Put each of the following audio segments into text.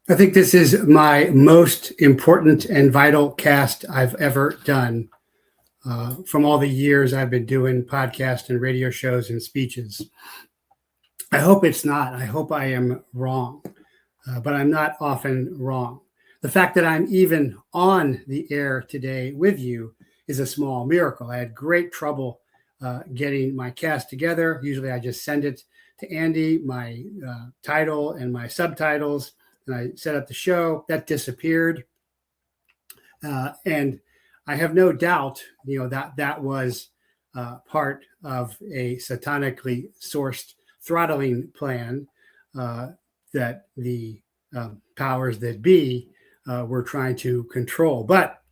I think this is my most important and vital cast I've ever done from all the years I've been doing podcasts and radio shows and speeches. I hope it's not. I hope I am wrong, but I'm not often wrong. The fact that I'm even on the air today with you is a small miracle. I had great trouble getting my cast together. Usually I just send it to Andy, my title and my subtitles, and I set up the show. That disappeared. And I have no doubt, that was part of a satanically sourced throttling plan that the powers that be were trying to control. But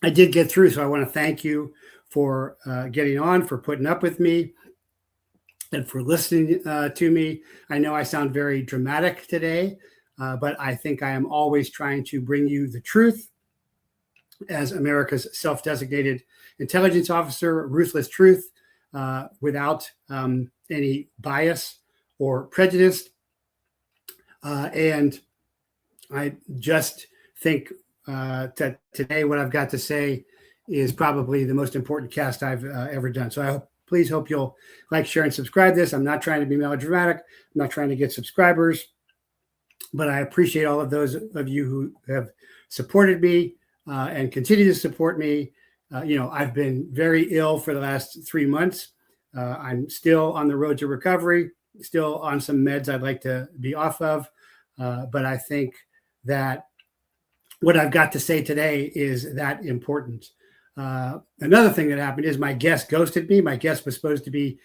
I did get through, so I want to thank you for getting on, for putting up with me, and for listening to me. I know I sound very dramatic today, but I think I am always trying to bring you the truth as America's self-designated intelligence officer, ruthless truth, without any bias or prejudice. And I just think that today what I've got to say is probably the most important cast I've ever done. So please hope you'll like, share, and subscribe this. I'm not trying to be melodramatic. I'm not trying to get subscribers, but I appreciate all of those of you who have supported me and continue to support me. I've been very ill for the last 3 months. I'm still on the road to recovery, still on some meds I'd like to be off of. But I think that what I've got to say today is that important. Another thing that happened is my guest ghosted me. My guest was supposed to be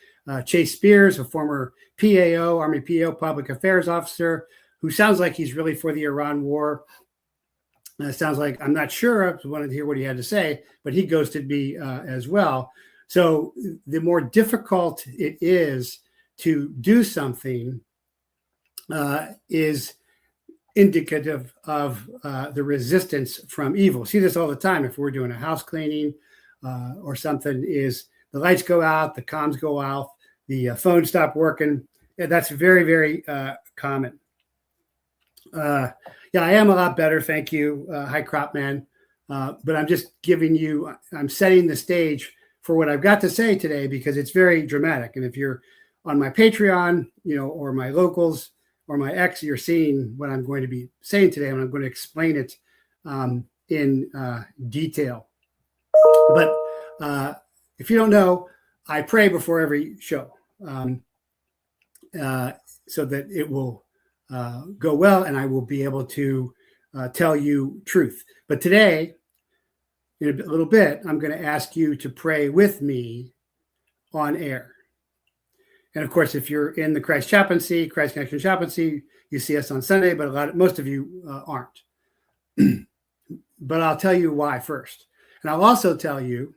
Chase Spears, a former PAO, Army PAO, public affairs officer, who sounds like he's really for the Iran war. It sounds like, I'm not sure, I wanted to hear what he had to say, but he ghosted me as well. So the more difficult it is to do something is indicative of the resistance from evil. See this all the time. If we're doing a house cleaning or something, is the lights go out, the comms go out, the phone stop working. That's very, very common. Yeah, I am a lot better. Thank you. Hi, Cropman. But I'm just I'm setting the stage for what I've got to say today because it's very dramatic. And if you're on my Patreon, or my locals or my X, you're seeing what I'm going to be saying today, and I'm going to explain it in detail. But if you don't know, I pray before every show so that it will go well, and I will be able to tell you truth. But today, in a little bit, I'm going to ask you to pray with me on air. And of course, if you're in the Christ Chaplaincy, Christ Connection Chaplaincy, you see us on Sunday, but most of you aren't. But I'll tell you why first. And I'll also tell you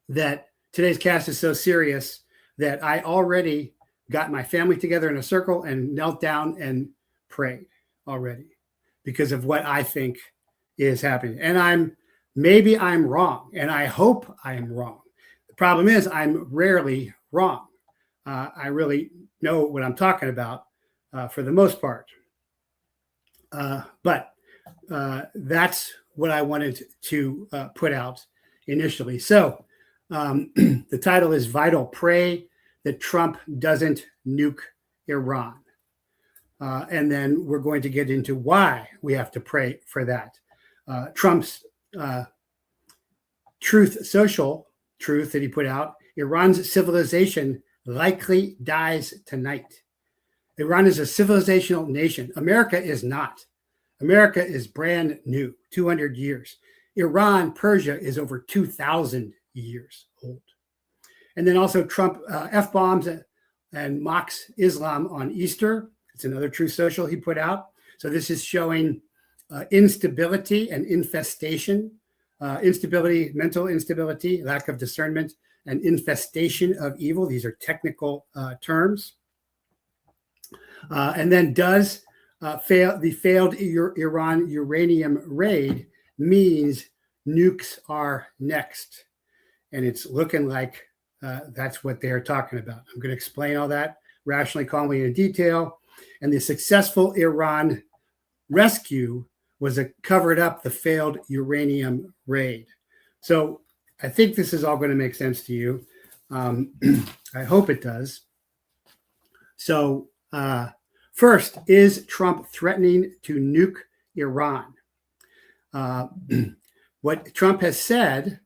that today's cast is so serious that I already got my family together in a circle and knelt down and prayed already because of what I think is happening. And maybe I'm wrong, and I hope I am wrong. The problem is I'm rarely wrong. I really know what I'm talking about for the most part. But that's what I wanted to put out initially. So the title is Vital. Pray that Trump doesn't nuke Iran. And then we're going to get into why we have to pray for that. Trump's social truth that he put out, Iran's civilization likely dies tonight. Iran is a civilizational nation. America is not. America is brand new, 200 years. Iran, Persia is over 2,000 years old. And then also Trump F-bombs and mocks Islam on Easter. It's another Truth Social he put out. So this is showing instability and infestation, instability, mental instability, lack of discernment, and infestation of evil. These are technical terms. And then does the failed Iran uranium raid means nukes are next. And it's looking like that's what they're talking about. I'm going to explain all that rationally, calmly, in detail. And the successful Iran rescue was covered up the failed uranium raid. So I think this is all going to make sense to you. I hope it does. So first, is Trump threatening to nuke Iran? What Trump has said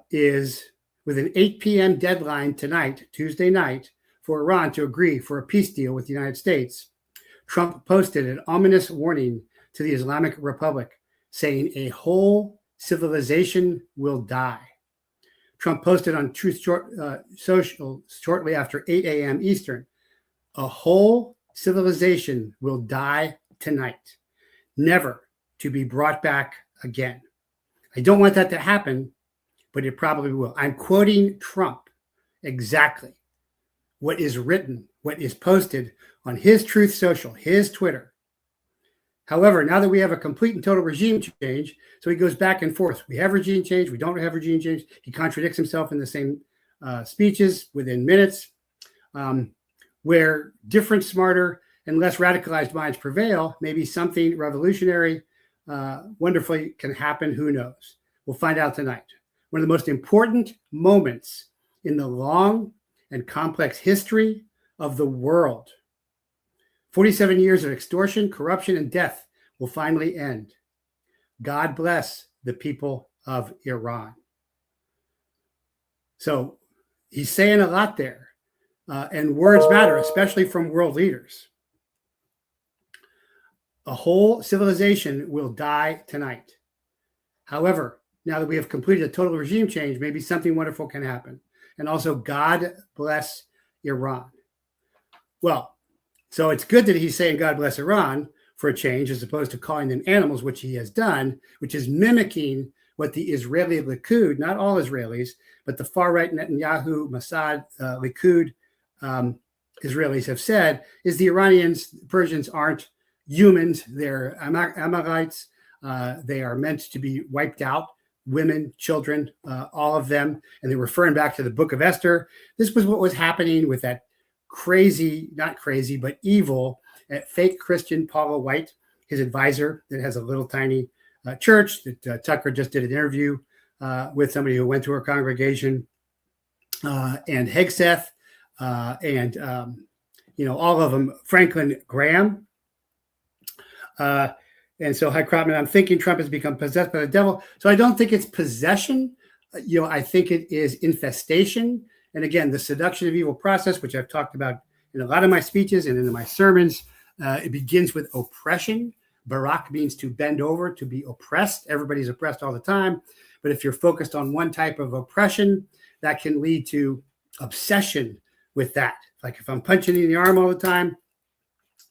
is with an 8 p.m. deadline tonight, Tuesday night, for Iran to agree for a peace deal with the United States, Trump posted an ominous warning to the Islamic Republic, saying a whole civilization will die. Trump posted on Truth Social shortly after 8 a.m. Eastern, a whole civilization will die tonight, never to be brought back again. I don't want that to happen, but it probably will. I'm quoting Trump exactly what is written, what is posted on his Truth Social, his Twitter. However, now that we have a complete and total regime change, so he goes back and forth. We have regime change. We don't have regime change. He contradicts himself in the same speeches within minutes. Where different, smarter, and less radicalized minds prevail, maybe something revolutionary, wonderfully can happen. Who knows? We'll find out tonight. One of the most important moments in the long and complex history of the world. 47 years of extortion, corruption, and death will finally end. God bless the people of Iran. So he's saying a lot there. And words matter, especially from world leaders. A whole civilization will die tonight. However, now that we have completed a total regime change, maybe something wonderful can happen. And also, God bless Iran. Well, so it's good that he's saying God bless Iran for a change, as opposed to calling them animals, which he has done, which is mimicking what the Israeli Likud, not all Israelis, but the far-right Netanyahu, Mossad, Likud Israelis have said, is the Iranians, Persians aren't humans. They're Amorites. They are meant to be wiped out. Women, children, all of them. And they're referring back to the book of Esther. This was what was happening with that crazy, not crazy, but evil, fake Christian Paula White, his advisor that has a little tiny church that Tucker just did an interview with somebody who went to her congregation, and Hegseth, and all of them, Franklin Graham. And so, hi, Crotman, I'm thinking Trump has become possessed by the devil. So I don't think it's possession. I think it is infestation. And again, the seduction of evil process, which I've talked about in a lot of my speeches and in my sermons, it begins with oppression. Barak means to bend over, to be oppressed. Everybody's oppressed all the time. But if you're focused on one type of oppression, that can lead to obsession with that. Like if I'm punching you in the arm all the time,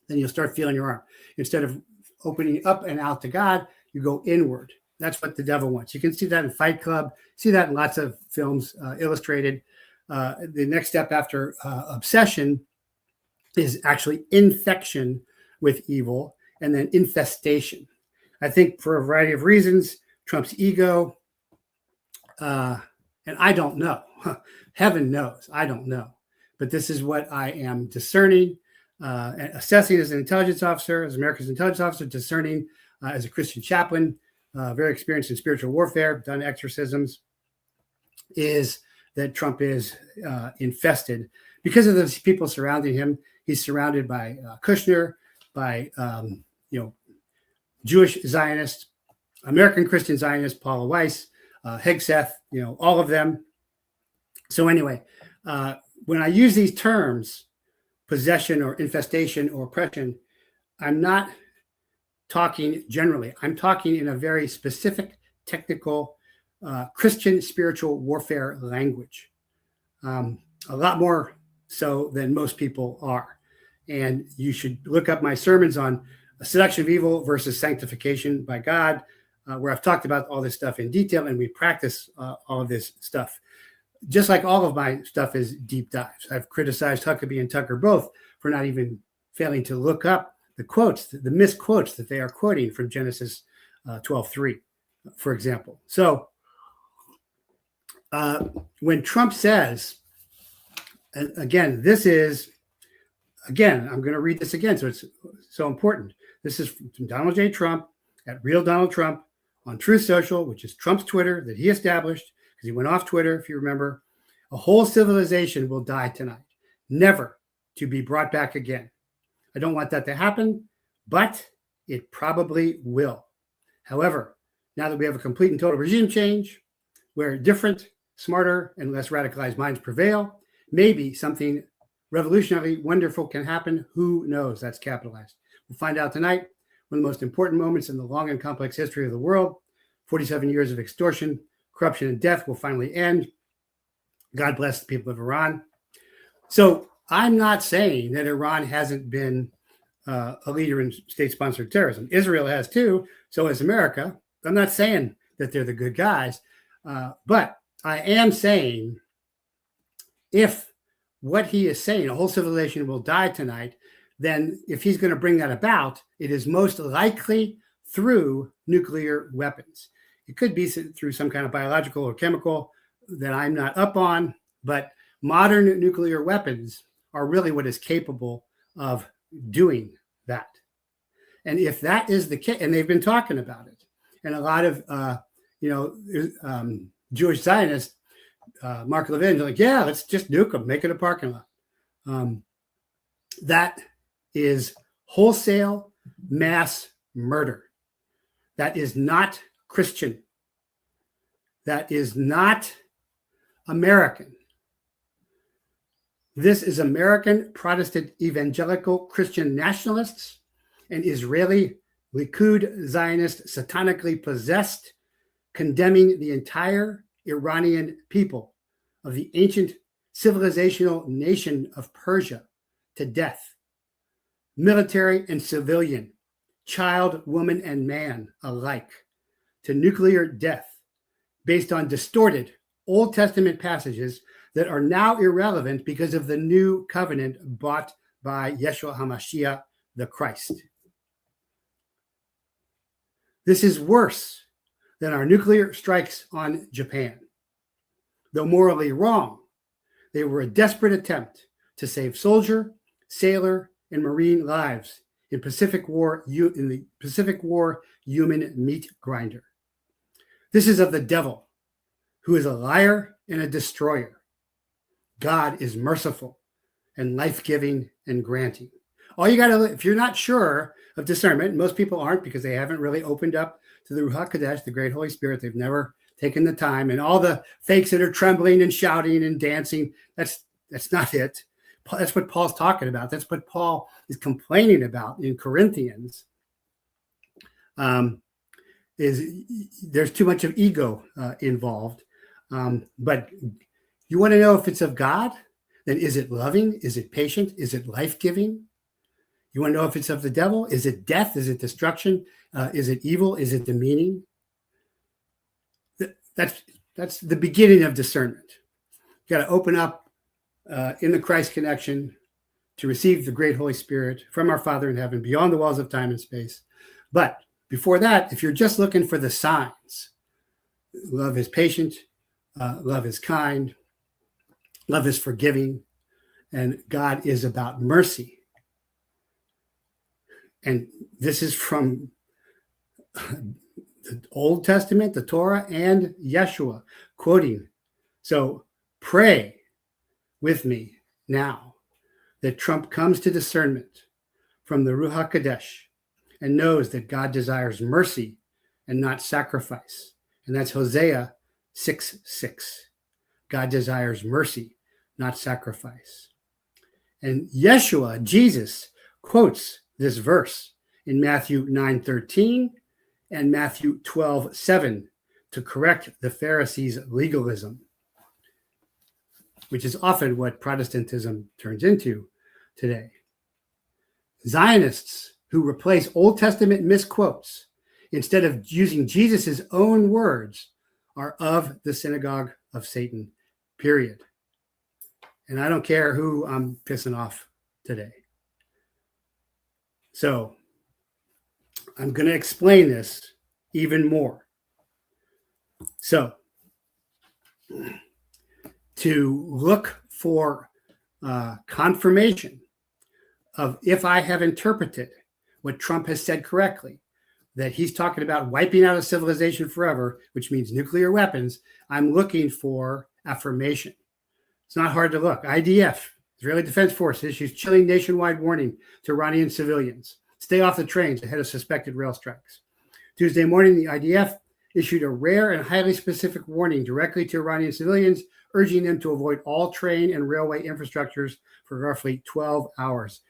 then you'll start feeling your arm. Instead of opening up and out to God, you go inward. That's what the devil wants. You can see that in Fight Club, see that in lots of films, illustrated. The next step after obsession is actually infection with evil, and then infestation. I think for a variety of reasons, Trump's ego, and I don't know. Heaven knows, I don't know. But this is what I am discerning, assessing as an intelligence officer, as America's intelligence officer, discerning as a Christian chaplain, very experienced in spiritual warfare, done exorcisms, is that Trump is infested because of the people surrounding him. He's surrounded by Kushner, by Jewish Zionists, American Christian Zionists, Paula Weiss, Hegseth, all of them. So anyway, when I use these terms, possession or infestation or oppression, I'm not talking generally. I'm talking in a very specific, technical, Christian spiritual warfare language, a lot more so than most people are. And you should look up my sermons on seduction of evil versus sanctification by God, where I've talked about all this stuff in detail, and we practice all of this stuff. Just like all of my stuff is deep dives. I've criticized Huckabee and Tucker both for not even failing to look up the quotes, the misquotes that they are quoting from Genesis 12:3, for example. So when Trump says, and again, I'm going to read this again, so it's so important. This is from Donald J. Trump at Real Donald Trump on Truth Social, which is Trump's Twitter that he established because he went off Twitter, if you remember. A whole civilization will die tonight, never to be brought back again. I don't want that to happen, but it probably will. However, now that we have a complete and total regime change, where different, smarter, and less radicalized minds prevail, maybe something revolutionary, wonderful can happen. Who knows? That's capitalized. We'll find out tonight. One of the most important moments in the long and complex history of the world. 47 years of extortion, corruption, and death will finally end. God bless the people of Iran. So I'm not saying that Iran hasn't been a leader in state-sponsored terrorism. Israel has too. So has America. I'm not saying that they're the good guys. But I am saying if what he is saying, a whole civilization will die tonight, then if he's going to bring that about, it is most likely through nuclear weapons. It could be through some kind of biological or chemical that I'm not up on, but modern nuclear weapons are really what is capable of doing that. And if that is the case, and they've been talking about it, and a lot of, Jewish Zionists, Mark Levin, like, yeah, let's just nuke them, make it a parking lot. That is wholesale mass murder. That is not Christian. That is not American. This is American Protestant evangelical Christian nationalists and Israeli Likud Zionist satanically possessed, condemning the entire Iranian people of the ancient civilizational nation of Persia to death, military and civilian, child, woman, and man alike, to nuclear death based on distorted Old Testament passages that are now irrelevant because of the new covenant bought by Yeshua HaMashiach, the Christ. This is worse than our nuclear strikes on Japan. Though morally wrong, they were a desperate attempt to save soldier, sailor, and Marine lives in the Pacific War human meat grinder. This is of the devil, who is a liar and a destroyer. God is merciful and life-giving and granting. All you got to, if you're not sure of discernment, most people aren't because they haven't really opened up to the Ruach HaKodesh, the great Holy Spirit. They've never taken the time, and all the fakes that are trembling and shouting and dancing, that's not it. That's what Paul's talking about. That's what Paul is complaining about in Corinthians. Is there's too much of ego involved. But you want to know if it's of God, then is it loving? Is it patient? Is it life-giving? You want to know if it's of the devil? Is it death? Is it destruction? Is it evil? Is it demeaning? That's the beginning of discernment. You got to open up in the Christ connection to receive the great Holy Spirit from our Father in heaven beyond the walls of time and space. But before that, if you're just looking for the signs, love is patient, love is kind, love is forgiving, and God is about mercy. And this is from the Old Testament, the Torah, and Yeshua, quoting. So pray with me now that Trump comes to discernment from the Ruach HaKodesh and knows that God desires mercy and not sacrifice. And that's Hosea 6:6. God desires mercy, not sacrifice. And Yeshua, Jesus, quotes this verse in Matthew 9:13 and Matthew 12:7 to correct the Pharisees' legalism, which is often what Protestantism turns into today. Zionists who replace Old Testament misquotes instead of using Jesus' own words are of the synagogue of Satan, period. And I don't care who I'm pissing off today. So I'm going to explain this even more. So to look for confirmation of if I have interpreted what Trump has said correctly, that he's talking about wiping out a civilization forever, which means nuclear weapons, I'm looking for affirmation. It's not hard to look. IDF, Israeli Defense Force, issues chilling nationwide warning to Iranian civilians. Stay off the trains ahead of suspected rail strikes. Tuesday morning, the IDF issued a rare and highly specific warning directly to Iranian civilians, urging them to avoid all train and railway infrastructures for roughly 12 hours.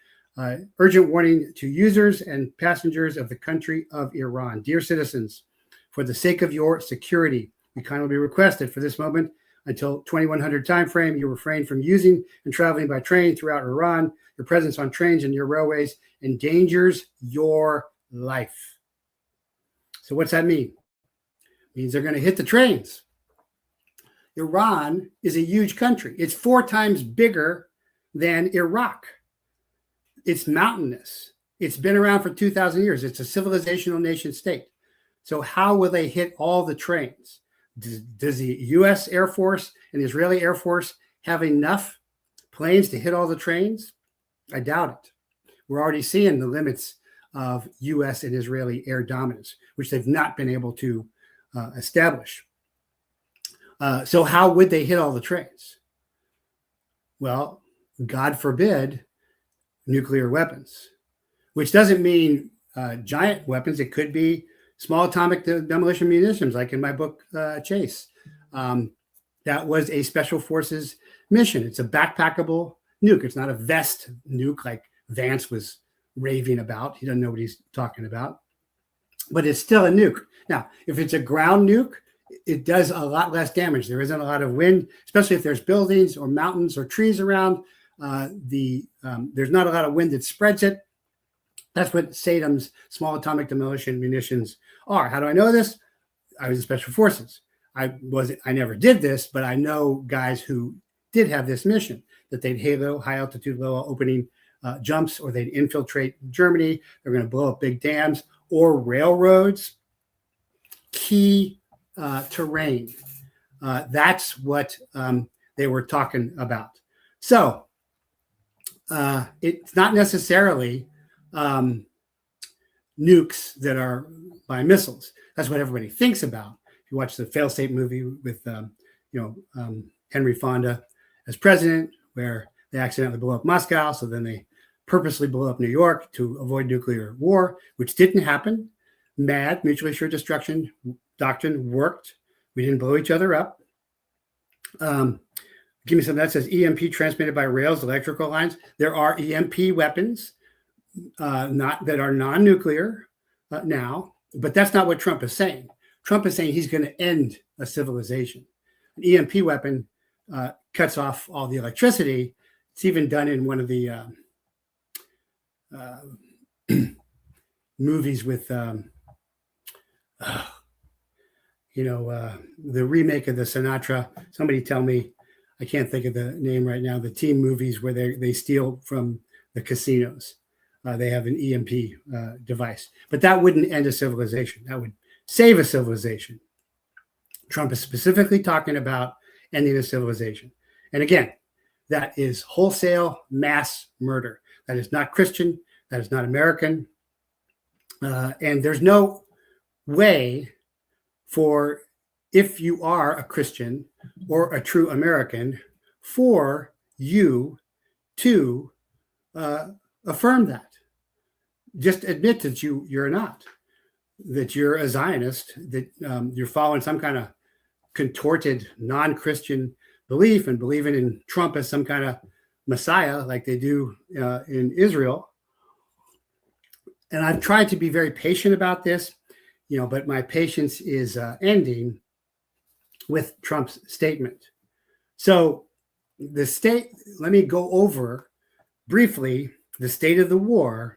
Urgent warning to users and passengers of the country of Iran. Dear citizens, for the sake of your security, we kindly request that for this moment, until 2100 time frame, you refrain from using and traveling by train throughout Iran. Your presence on trains and your railways endangers your life. So what's that mean? It means they're going to hit the trains. Iran is a huge country. It's 4 times bigger than Iraq. It's mountainous. It's been around for 2,000 years. It's a civilizational nation state. So how will they hit all the trains? Does the U.S. Air Force and the Israeli Air Force have enough planes to hit all the trains? I doubt it. We're already seeing the limits of U.S. and Israeli air dominance, which they've not been able to establish. So how would they hit all the trains? Well, God forbid, nuclear weapons, which doesn't mean giant weapons. It could be small atomic demolition munitions, like in my book, Chase. That was a special forces mission. It's a backpackable nuke. It's not a vest nuke like Vance was raving about. He doesn't know what he's talking about. But it's still a nuke. Now, if it's a ground nuke, it does a lot less damage. There isn't a lot of wind, especially if there's buildings or mountains or trees around. There's not a lot of wind that spreads it. That's what Saddam's small atomic demolition munitions are. How do I know this? I was in special forces. I never did this, but I know guys who did have this mission, that they'd halo, high altitude, low opening jumps, or they'd infiltrate Germany. They're going to blow up big dams or railroads, key terrain. That's what they were talking about. So it's not necessarily nukes that are by missiles. That's what everybody thinks about. If you watch the Failsafe movie with Henry Fonda as president, where they accidentally blew up Moscow, so then they purposely blew up New York to avoid nuclear war, which didn't happen. MAD, mutually assured destruction doctrine, worked. We didn't blow each other up. Give me something that says EMP transmitted by rails, electrical lines. There are EMP weapons that are non-nuclear now, but that's not what Trump is saying. Trump is saying he's going to end a civilization. An EMP weapon cuts off all the electricity. It's even done in one of the movies with, the remake of the Sinatra. Somebody tell me, I can't think of the name right now, the team movies where they steal from the casinos. They have an EMP device, but that wouldn't end a civilization. That would save a civilization. Trump is specifically talking about ending a civilization. And again, that is wholesale mass murder. That is not Christian. That is not American. And there's no way for, if you are a Christian or a true American, for you to affirm that. Just admit that you're not, that you're a Zionist, that you're following some kind of contorted non-Christian belief and believing in Trump as some kind of Messiah like they do in Israel. And I've tried to be very patient about this, but my patience is ending with Trump's statement. So let me go over briefly the state of the war,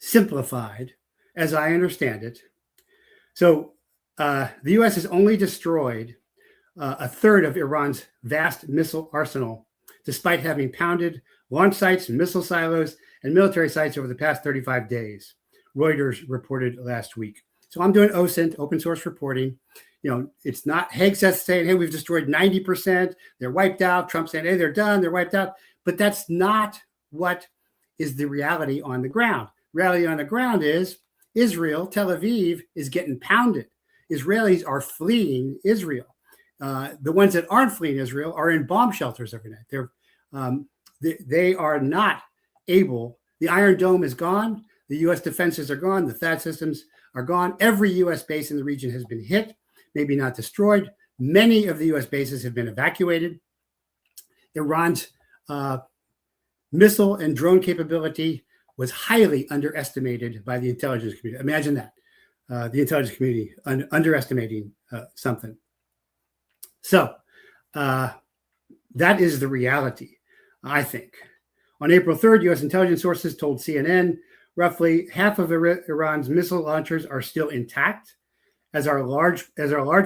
simplified as I understand it. So the U.S. has only destroyed a third of Iran's vast missile arsenal, despite having pounded launch sites, missile silos, and military sites over the past 35 days, Reuters reported last week. So I'm doing OSINT, open source reporting. It's not Hegseth saying, hey, we've destroyed 90%, they're wiped out. Trump saying, hey, they're done, they're wiped out. But that's not what is the reality on the ground. reality on the ground is Israel, Tel Aviv, is getting pounded. Israelis are fleeing Israel. The ones that aren't fleeing Israel are in bomb shelters every night. They are not able. The Iron Dome is gone. The U.S. defenses are gone. The THAAD systems are gone. Every U.S. base in the region has been hit, maybe not destroyed. Many of the U.S. bases have been evacuated. Iran's missile and drone capability was highly underestimated by the intelligence community. Imagine that. The intelligence community underestimating something. So that is the reality, I think. On April 3rd, U.S. intelligence sources told CNN roughly half of Iran's missile launchers are still intact, as are a large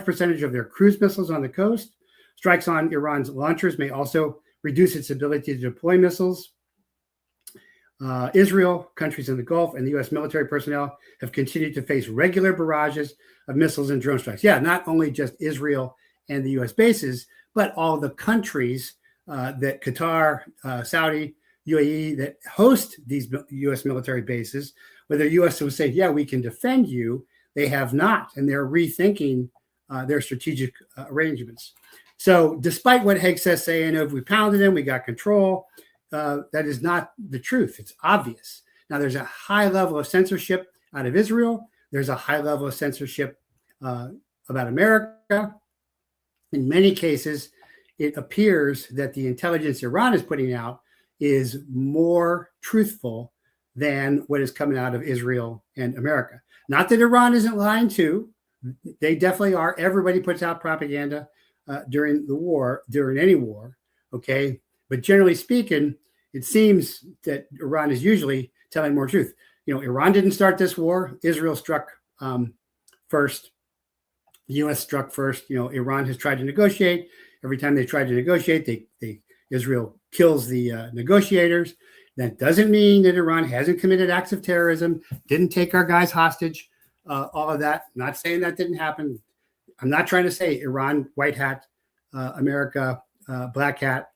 percentage of their cruise missiles on the coast. Strikes on Iran's launchers may also reduce its ability to deploy missiles. Israel, countries in the Gulf, and the U.S. military personnel have continued to face regular barrages of missiles and drone strikes. Yeah, not only just Israel and the U.S. bases, but all the countries that Qatar, Saudi, UAE, that host these U.S. military bases, where the U.S. will say, yeah, we can defend you, they have not, and they're rethinking their strategic arrangements. So despite what Haig says, saying, if we pounded him, we got control, that is not the truth. It's obvious. Now, there's a high level of censorship out of Israel. There's a high level of censorship about America. In many cases, it appears that the intelligence Iran is putting out is more truthful than what is coming out of Israel and America. Not that Iran isn't lying too. They definitely are. Everybody puts out propaganda during the war, during any war, okay? But generally speaking, it seems that Iran is usually telling more truth. You know, Iran didn't start this war. Israel struck first. The U.S. struck first. You know, Iran has tried to negotiate. Every time they tried to negotiate, Israel kills the negotiators. That doesn't mean that Iran hasn't committed acts of terrorism, didn't take our guys hostage, all of that. I'm not saying that didn't happen. I'm not trying to say Iran, white hat, America, black hat,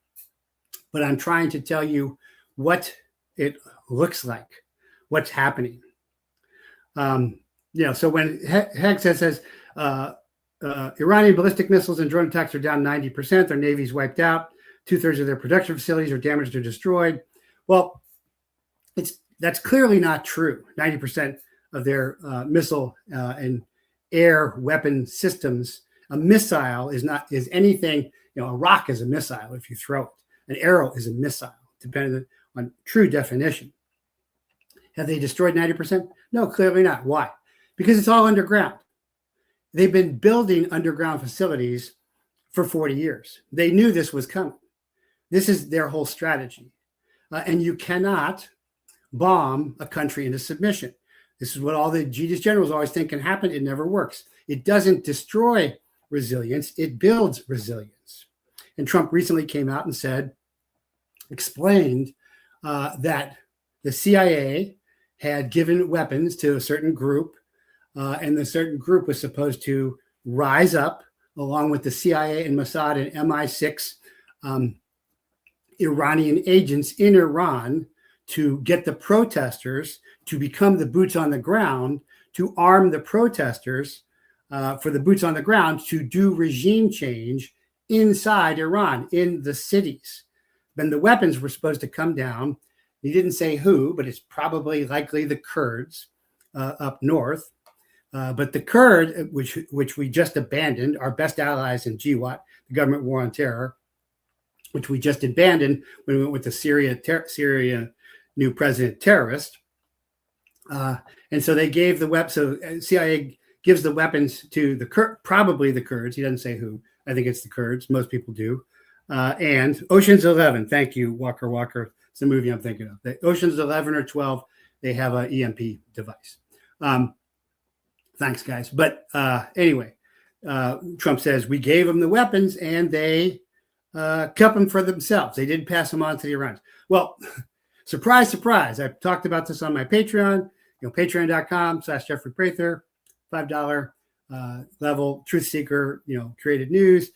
but I'm trying to tell you what it looks like, what's happening. So when Haig says Iranian ballistic missiles and drone attacks are down 90%, their navy's wiped out, 2/3 of their production facilities are damaged or destroyed. Well, that's clearly not true. 90% of their missile and air weapon systems. A missile is anything. You know, a rock is a missile if you throw it. An arrow is a missile, depending on true definition. Have they destroyed 90%? No, clearly not. Why? Because it's all underground. They've been building underground facilities for 40 years. They knew this was coming. This is their whole strategy. And you cannot bomb a country into submission. This is what all the genius generals always think can happen. It never works. It doesn't destroy resilience. It builds resilience. And Trump recently came out and explained that the CIA had given weapons to a certain group, and the certain group was supposed to rise up along with the CIA and Mossad and MI6 Iranian agents in Iran to get the protesters to become the boots on the ground, to arm the protesters for the boots on the ground to do regime change inside Iran, in the cities. Then the weapons were supposed to come down. He didn't say who, but it's probably likely the Kurds up north. But the Kurd, which we just abandoned, our best allies in GWAT, the government war on terror, which we just abandoned when we went with the Syria new president terrorist. And so they gave the weapons. So CIA gives the weapons to probably the Kurds. He doesn't say who. I think it's the Kurds. Most people do. And Ocean's 11. Thank you, Walker. It's the movie I'm thinking of. The Ocean's 11 or 12, they have an EMP device. Thanks, guys. But anyway, Trump says we gave them the weapons and they kept them for themselves. They didn't pass them on to the Iranians. Well, surprise, surprise. I've talked about this on my Patreon, patreon.com/Jeffrey Prather, $5 level, Truth Seeker, Created News,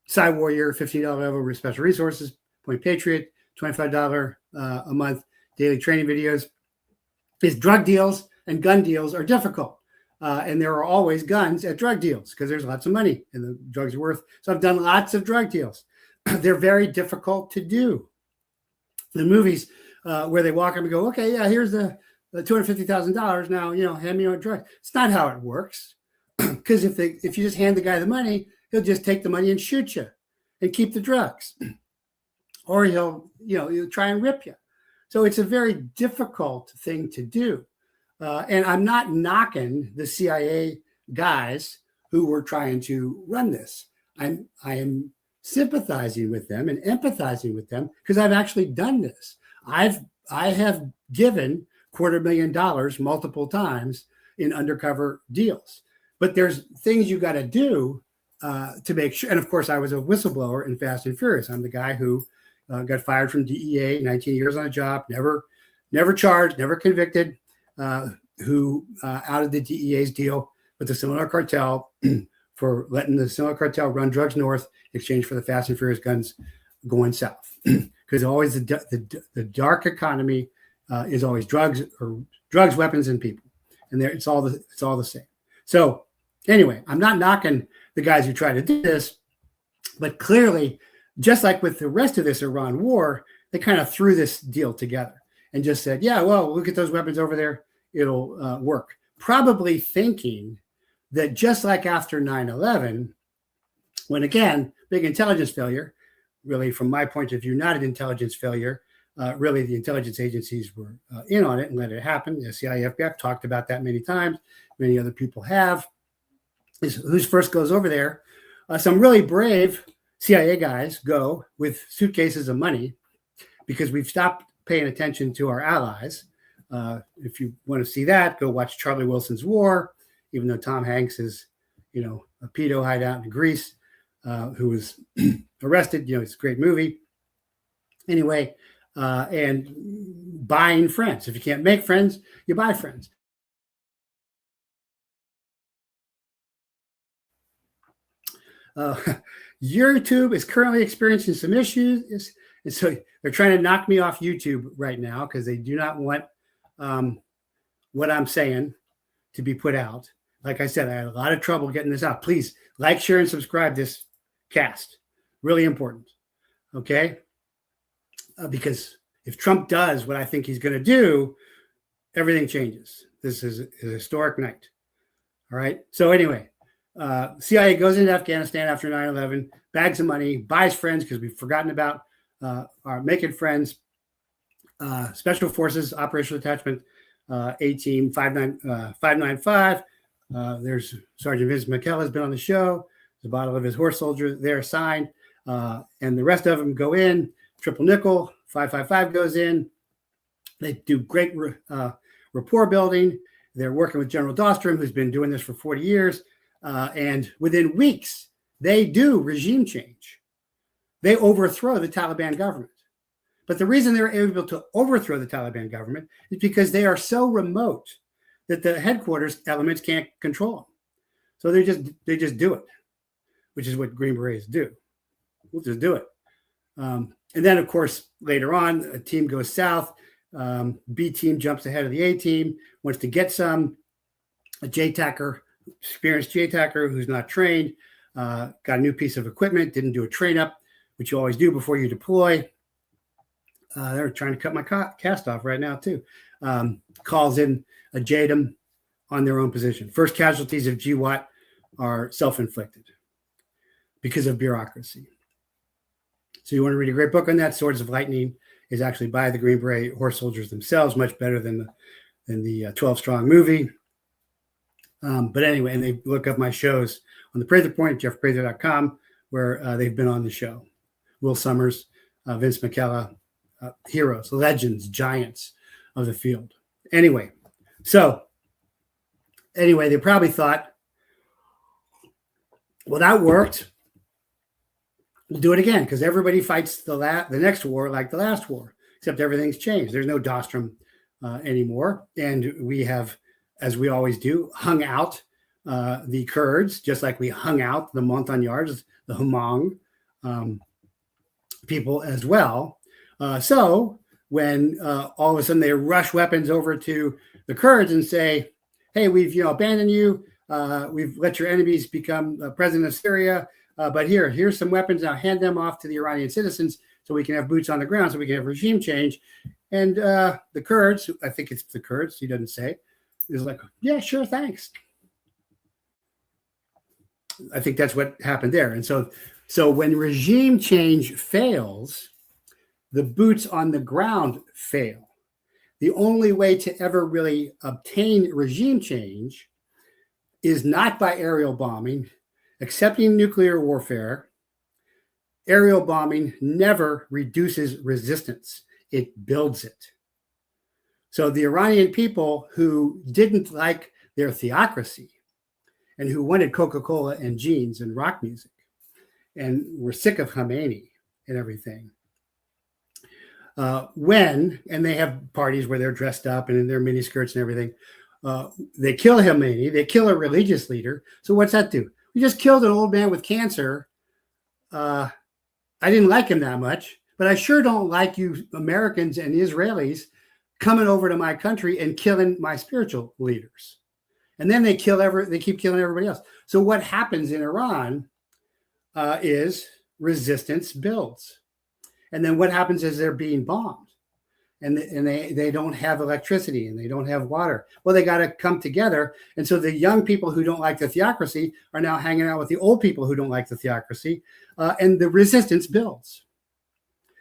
Side Warrior, $15 level with special resources, Point Patriot, $25 a month, daily training videos. is drug deals and gun deals are difficult. And there are always guns at drug deals because there's lots of money and the drugs are worth. So I've done lots of drug deals. They're very difficult to do. The movies where they walk up and go, okay, yeah, here's the $250,000. Now, hand me a drug. It's not how it works. Because if you just hand the guy the money, he'll just take the money and shoot you and keep the drugs. Or he'll try and rip you. So it's a very difficult thing to do. And I'm not knocking the CIA guys who were trying to run this. I am sympathizing with them and empathizing with them because I've actually done this. I have given $250,000 multiple times in undercover deals. But there's things you got to do to make sure. And of course, I was a whistleblower in Fast and Furious. I'm the guy who got fired from DEA, 19 years on a job, never charged, never convicted, who outed the DEA's deal with the Sinaloa cartel for letting the Sinaloa cartel run drugs north in exchange for the Fast and Furious guns going south. Because always the dark economy is always drugs, weapons, and people, and it's all the same. So anyway, I'm not knocking the guys who try to do this, but clearly, just like with the rest of this Iran war, they kind of threw this deal together and just said, yeah, well, look at those weapons over there. It'll work. Probably thinking that just like after 9/11, when again, big intelligence failure, really from my point of view, not an intelligence failure. Really, the intelligence agencies were in on it and let it happen. The CIA, FBI talked about that many times. Many other people have. Who's first goes over there? Some really brave CIA guys go with suitcases of money because we've stopped paying attention to our allies. If you want to see that, go watch Charlie Wilson's War, even though Tom Hanks is, a pedo hideout in Greece who was arrested. It's a great movie. Anyway, and buying friends. If you can't make friends, you buy friends. YouTube is currently experiencing some issues. And so they're trying to knock me off YouTube right now because they do not want what I'm saying to be put out. Like I said, I had a lot of trouble getting this out. Please like, share, and subscribe this cast. Really important. Okay? Because if Trump does what I think he's going to do, everything changes. This is a historic night. All right? So anyway, CIA goes into Afghanistan after 9/11, bags of money, buys friends because we've forgotten about our making friends. Special Forces, Operational Attachment, A-Team 595. There's Sergeant Vince McKellar has been on the show. There's a bottle of his horse soldier there signed. And the rest of them go in. Triple Nickel, 555 goes in. They do great rapport building. They're working with General Dostrom, who's been doing this for 40 years. And within weeks, they do regime change. They overthrow the Taliban government. But the reason they're able to overthrow the Taliban government is because they are so remote that the headquarters elements can't control them. So they just do it, which is what Green Berets do. We'll just do it. And then, of course, later on, a team goes south. B team jumps ahead of the A team, wants to get some. A JTACer, experienced JTACer who's not trained, got a new piece of equipment, didn't do a train up, which you always do before you deploy. They're trying to cut my cast off right now, too. Calls in a JDAM on their own position. First casualties of GWAT are self-inflicted because of bureaucracy. So you want to read a great book on that. Swords of Lightning is actually by the Green Beret horse soldiers themselves, much better than the 12 Strong movie. But anyway, and they look up my shows on the Prather Point, jeffprather.com, where they've been on the show. Will Summers, Vince McKellar, heroes, legends, giants of the field. Anyway, they probably thought, well, that worked. We'll do it again because everybody fights the next war like the last war, except everything's changed. There's no Dostrom anymore. And we have, as we always do, hung out the Kurds, just like we hung out the Montagnards, the Hmong people as well. So when all of a sudden they rush weapons over to the Kurds and say, hey, we've abandoned you. We've let your enemies become president of Syria. But here's some weapons. Now hand them off to the Iranian citizens so we can have boots on the ground, so we can have regime change. And the Kurds, I think it's the Kurds, he doesn't say, is like, yeah, sure, thanks. I think that's what happened there. And so when regime change fails, the boots on the ground fail. The only way to ever really obtain regime change is not by aerial bombing, accepting nuclear warfare. Aerial bombing never reduces resistance. It builds it. So the Iranian people who didn't like their theocracy and who wanted Coca-Cola and jeans and rock music and were sick of Khomeini and everything, and they have parties where they're dressed up and in their miniskirts and everything, they kill Khomeini, they kill a religious leader. So what's that do? We just killed an old man with cancer. I didn't like him that much, but I sure don't like you Americans and Israelis coming over to my country and killing my spiritual leaders. And then they keep killing everybody else. So what happens in Iran is resistance builds. And then what happens is they're being bombed, and they don't have electricity and they don't have water. Well, they got to come together. And so the young people who don't like the theocracy are now hanging out with the old people who don't like the theocracy, and the resistance builds.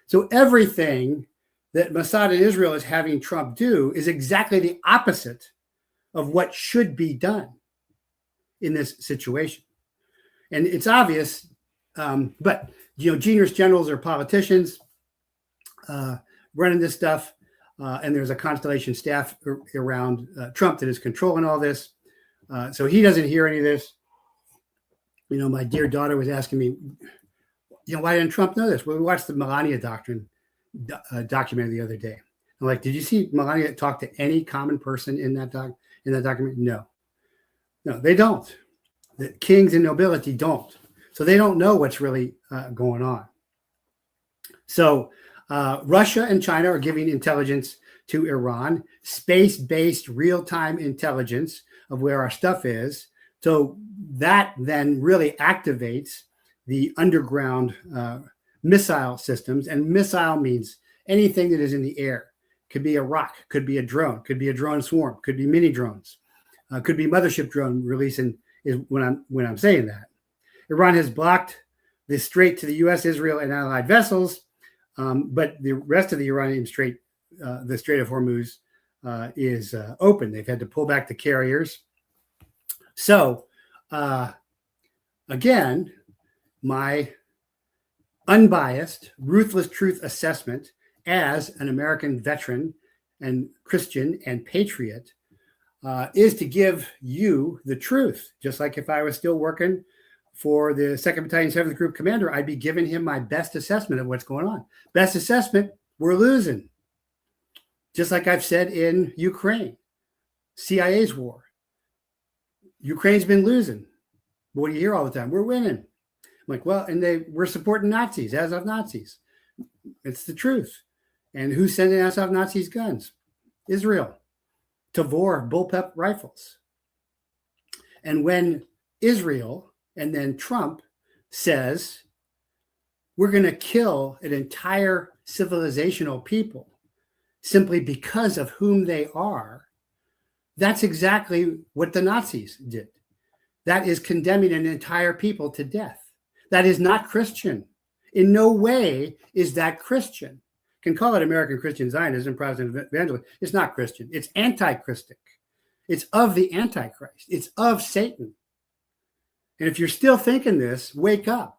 So everything that Mossad and Israel is having Trump do is exactly the opposite of what should be done in this situation. And it's obvious, but genius generals are politicians running this stuff, and there's a Constellation staff around Trump that is controlling all this. So he doesn't hear any of this. My dear daughter was asking me, why didn't Trump know this? Well, we watched the Melania Doctrine documentary the other day. I'm like, did you see Melania talk to any common person in that document? No, they don't. The kings and nobility don't. So they don't know what's really going on. So Russia and China are giving intelligence to Iran, space-based real-time intelligence of where our stuff is. So that then really activates the underground missile systems. And missile means anything that is in the air. Could be a rock, could be a drone, could be a drone swarm, could be mini drones, could be mothership drone releasing is when I'm saying that. Iran has blocked the strait to the U.S., Israel, and allied vessels, but the rest of the Iranian strait, the Strait of Hormuz, is open. They've had to pull back the carriers. So, again, my unbiased, ruthless truth assessment as an American veteran and Christian and patriot is to give you the truth. Just like if I was still working for the 2nd Battalion, 7th Group Commander, I'd be giving him my best assessment of what's going on. Best assessment, we're losing. Just like I've said in Ukraine, CIA's war. Ukraine's been losing. What do you hear all the time? We're winning. I'm like, well, and we're supporting Nazis, as of Nazis. It's the truth. And who's sending us off Nazis' guns? Israel. Tavor bullpup rifles. And when Israel and then Trump says, we're going to kill an entire civilizational people simply because of whom they are, that's exactly what the Nazis did. That is condemning an entire people to death. That is not Christian. In no way is that Christian. Can call it American Christian Zionism, Protestant evangelism. It's not Christian. It's anti-Christic. It's of the Antichrist. It's of Satan. And if you're still thinking this, wake up.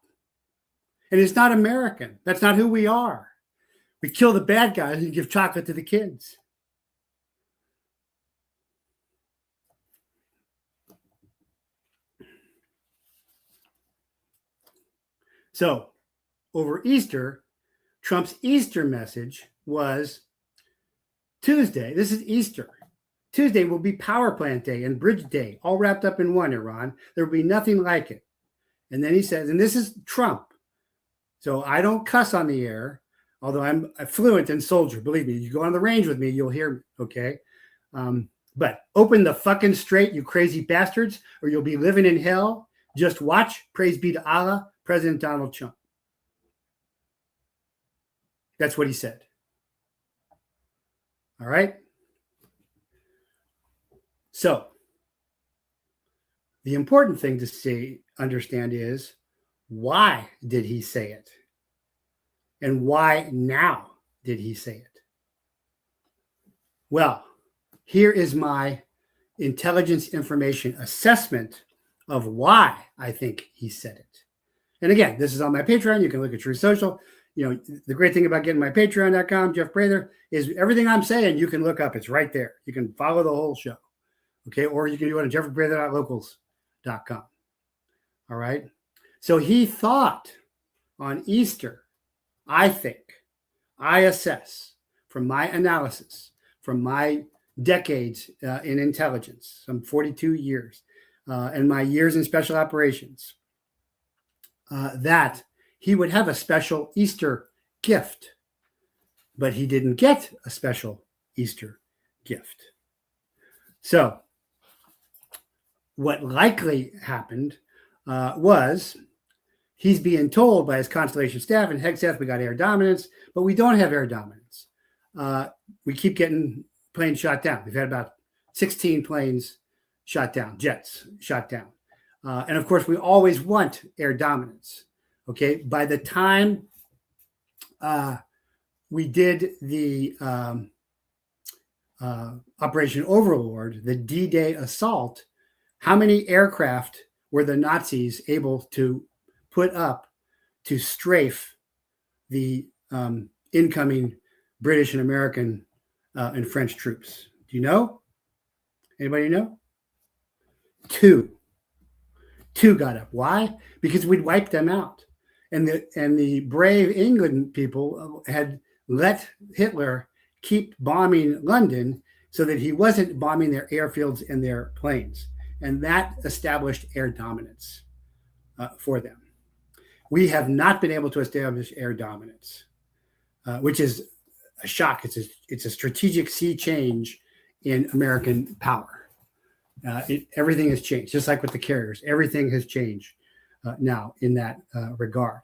And it's not American. That's not who we are. We kill the bad guys and give chocolate to the kids. So, over Easter, Trump's Easter message was Tuesday. This is Easter. Tuesday will be Power Plant Day and Bridge Day, all wrapped up in one, Iran. There will be nothing like it. And then he says, and this is Trump. So I don't cuss on the air. although I'm fluent in soldier. Believe me, you go on the range with me, you'll hear me, okay? But open the fucking straight, you crazy bastards, or you'll be living in hell. Just watch. Praise be to Allah, President Donald Trump. That's what he said. All right? So, the important thing to understand is, why did he say it? And why now did he say it? Well, here is my intelligence information assessment of why I think he said it. And again, this is on my Patreon. You can look at Truth Social. You know, the great thing about getting my Patreon.com, Jeff Prather, is everything I'm saying you can look up. It's right there. You can follow the whole show. Okay, or you can do it on jeffreyprather.locals.com. All right. So he thought on Easter, I think, I assess from my analysis, from my decades in intelligence, some 42 years, and my years in special operations, that he would have a special Easter gift, but he didn't get a special Easter gift. So what likely happened was he's being told by his Constellation staff and Hex staff, we got air dominance, but we don't have air dominance. We keep getting planes shot down. We've had about 16 planes shot down, jets shot down. And of course, we always want air dominance. Okay. By the time we did the Operation Overlord, the D-Day assault, how many aircraft were the Nazis able to put up to strafe the incoming British and American and French troops? Do you know? Anybody know? Two got up. Why? Because we'd wiped them out. And the brave England people had let Hitler keep bombing London so that he wasn't bombing their airfields and their planes. And that established air dominance for them. We have not been able to establish air dominance, which is a shock. It's a strategic sea change in American power. Everything has changed, just like with the carriers. Everything has changed now in that regard.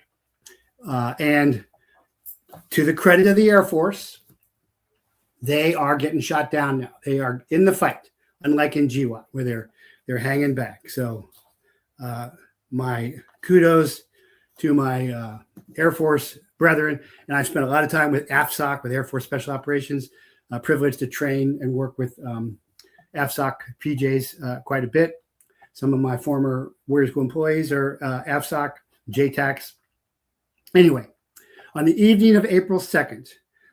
And to the credit of the Air Force, they are getting shot down now. They are in the fight, unlike in GWAT, where they're hanging back. So my kudos to my Air Force brethren. And I've spent a lot of time with AFSOC, with Air Force Special Operations, privileged to train and work with AFSOC PJs quite a bit. Some of my former Warrior School employees are AFSOC, JTACs. Anyway, on the evening of April 2nd,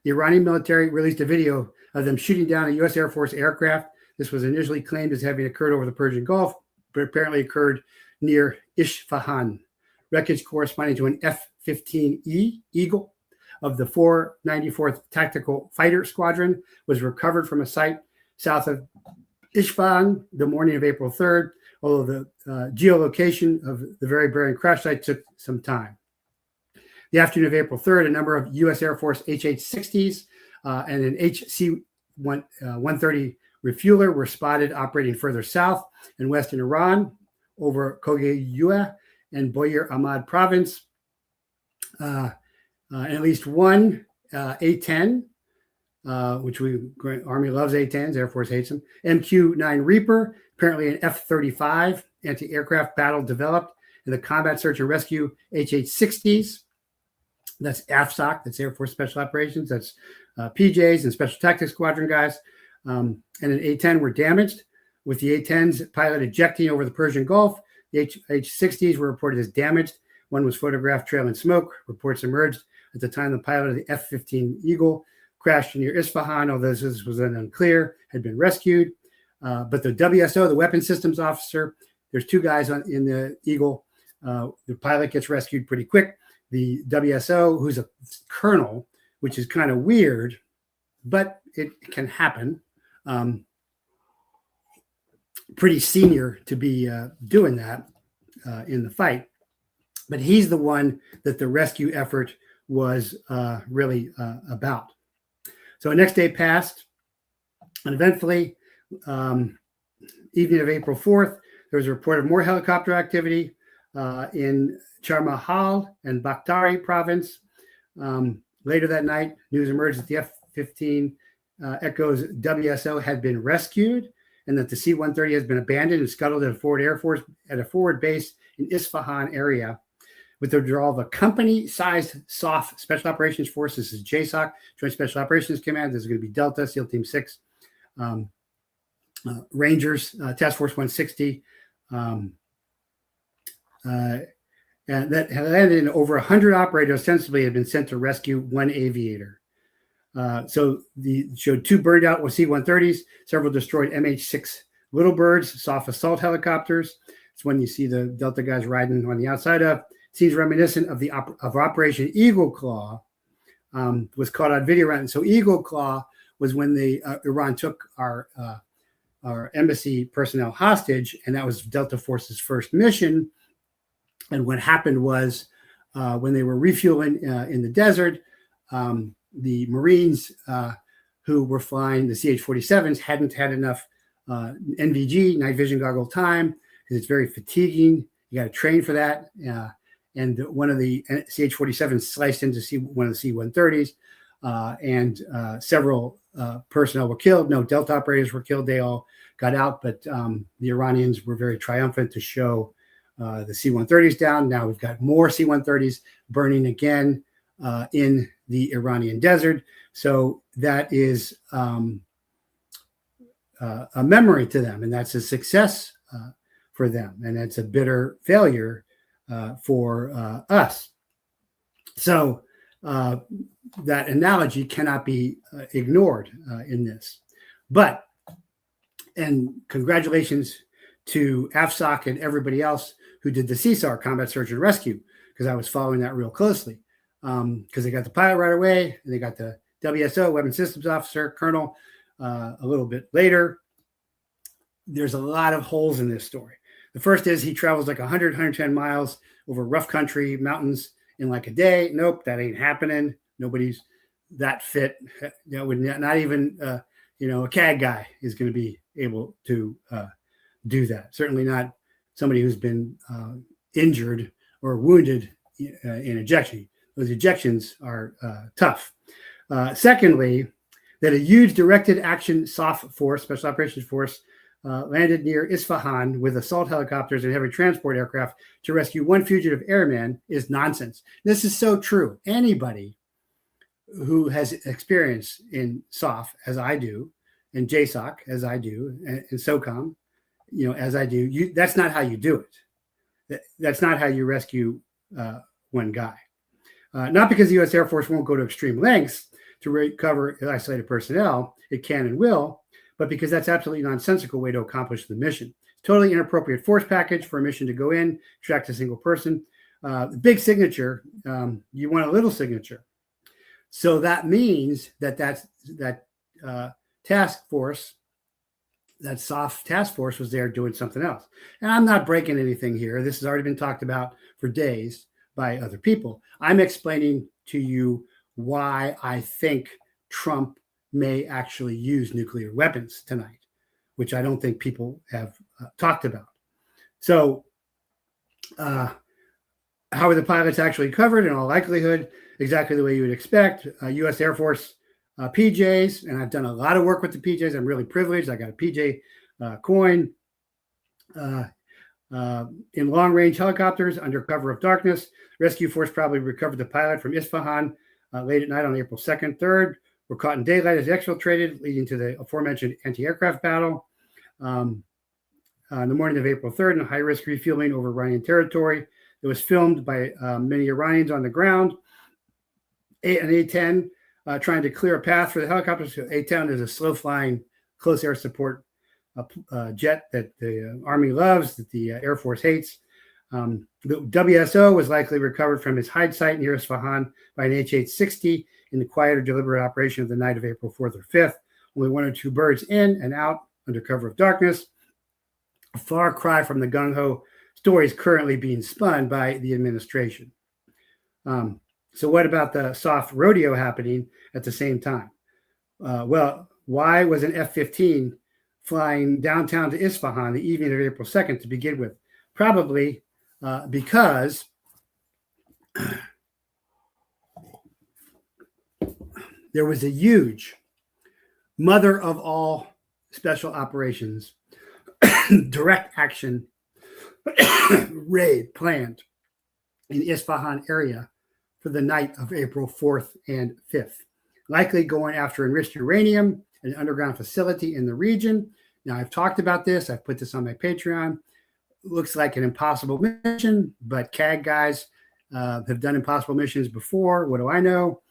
the Iranian military released a video of them shooting down a U.S. Air Force aircraft. This was initially claimed as having occurred over the Persian Gulf, but apparently occurred near Isfahan. Wreckage corresponding to an F-15E Eagle of the 494th Tactical Fighter Squadron was recovered from a site south of Isfahan the morning of April 3rd, although the geolocation of the very barren crash site took some time. The afternoon of April 3rd, a number of U.S. Air Force HH-60s and an HC-130 refueler were spotted operating further south in western Iran over Khogyeyua and Boyer Ahmad province. And at least one A-10, which Army loves A-10s, Air Force hates them, MQ-9 Reaper, apparently an F-35 anti-aircraft battle developed in the combat search and rescue HH-60s. That's AFSOC, that's Air Force Special Operations, that's PJs and Special Tactics Squadron guys. And an A-10 were damaged, with the A-10's pilot ejecting over the Persian Gulf. The HH-60s were reported as damaged. One was photographed trailing smoke. Reports emerged at the time the pilot of the F-15 Eagle crashed near Isfahan, although this was unclear, had been rescued. But the WSO, the weapons systems officer, there's two guys in the Eagle. The pilot gets rescued pretty quick. The WSO, who's a colonel, which is kind of weird, but it can happen. Pretty senior to be doing that in the fight. But he's the one that the rescue effort was really about. So the next day passed, and eventfully, evening of April 4th, there was a report of more helicopter activity in Charmahal and Bakhtari province. Later that night, news emerged that the F-15 Echo's WSO had been rescued and that the C-130 has been abandoned and scuttled at a forward base in Isfahan area. With the withdrawal of a company-sized SOF, Special Operations Force, this is JSOC, Joint Special Operations Command. This is going to be Delta, SEAL Team 6, Rangers, Task Force 160, and that had landed in over 100 operators ostensibly had been sent to rescue one aviator. So showed 2 burned out with C-130s, several destroyed MH-6 Little Birds, SOF assault helicopters. It's when you see the Delta guys riding on the outside of. Seems reminiscent of of Operation Eagle Claw, was caught on video. And so Eagle Claw was when Iran took our embassy personnel hostage, and that was Delta Force's first mission. And what happened was when they were refueling in the desert, the Marines who were flying the CH-47s hadn't had enough NVG, night vision goggle time, because it's very fatiguing. You got to train for that. And one of the CH-47s sliced into one of the C-130s, and several personnel were killed. No Delta operators were killed. They all got out, but the Iranians were very triumphant to show the C-130s down. Now we've got more C-130s burning again in the Iranian desert. So that is a memory to them, and that's a success for them, and it's a bitter failure for us. So that analogy cannot be ignored in this. But, and congratulations to AFSOC and everybody else who did the CSAR, Combat Search and Rescue, because I was following that real closely. Because they got the pilot right away, and they got the WSO, Weapons Systems Officer, Colonel, a little bit later. There's a lot of holes in this story. The first is he travels like 100, 110 miles over rough country, mountains in like a day. Nope, that ain't happening. Nobody's that fit. That would not even, a CAG guy is going to be able to do that. Certainly not somebody who's been injured or wounded in ejection. Those ejections are tough. Secondly, that a huge directed action SOF force, Special Operations Force, landed near Isfahan with assault helicopters and heavy transport aircraft to rescue one fugitive airman is nonsense. This is so true. Anybody who has experience in SOF, as I do, and JSOC, as I do, and SOCOM, as I do, that's not how you do it. That's not how you rescue one guy. Not because the U.S. Air Force won't go to extreme lengths to recover isolated personnel. It can and will, but because that's absolutely nonsensical way to accomplish the mission. Totally inappropriate force package for a mission to go in, extract a single person. The big signature, you want a little signature. So that means that task force, that SOF task force was there doing something else. And I'm not breaking anything here. This has already been talked about for days by other people. I'm explaining to you why I think Trump may actually use nuclear weapons tonight, which I don't think people have talked about. So how are the pilots actually covered? In all likelihood, exactly the way you would expect. U.S. Air Force PJs, and I've done a lot of work with the PJs. I'm really privileged. I got a PJ coin in long-range helicopters under cover of darkness. Rescue force probably recovered the pilot from Isfahan late at night on April 2nd, 3rd. Were caught in daylight as exfiltrated, leading to the aforementioned anti-aircraft battle. In the morning of April 3rd, in high-risk refueling over Iranian territory. It was filmed by many Iranians on the ground. An A-10 trying to clear a path for the helicopters. A-10 is a slow-flying, close air support jet that the Army loves, that the Air Force hates. The WSO was likely recovered from his hide site near Isfahan by an H-860 in the quieter, deliberate operation of the night of April 4th or 5th. Only 1 or 2 birds in and out under cover of darkness. A far cry from the gung-ho stories currently being spun by the administration. So what about the soft rodeo happening at the same time? Well, why was an F-15 flying downtown to Isfahan the evening of April 2nd to begin with? Probably because there was a huge mother of all special operations direct action raid planned in Isfahan area for the night of April 4th and 5th, likely going after enriched uranium, an underground facility in the region. Now, I've talked about this. I've put this on my Patreon. Looks like an impossible mission, but CAG guys have done impossible missions before. What do I know?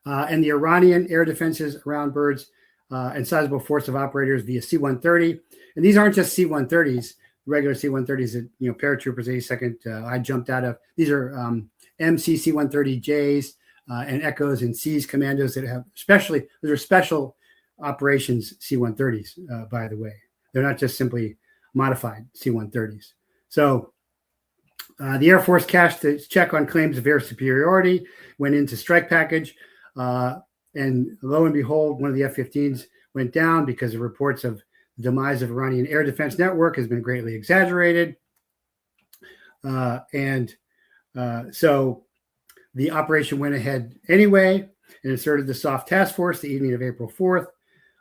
And the Iranian air defenses around birds and sizable force of operators via C-130. And these aren't just C-130s, regular C-130s that, paratroopers 82nd. I jumped out of. These are MC C-130Js and Echoes and C's commandos that have those are special operations C-130s, by the way. They're not just simply modified C-130s. So the Air Force cashed its check on claims of air superiority, went into strike package, and lo and behold, one of the F-15s went down because the reports of the demise of Iranian air defense network has been greatly exaggerated. So the operation went ahead anyway and inserted the soft task force the evening of April 4th.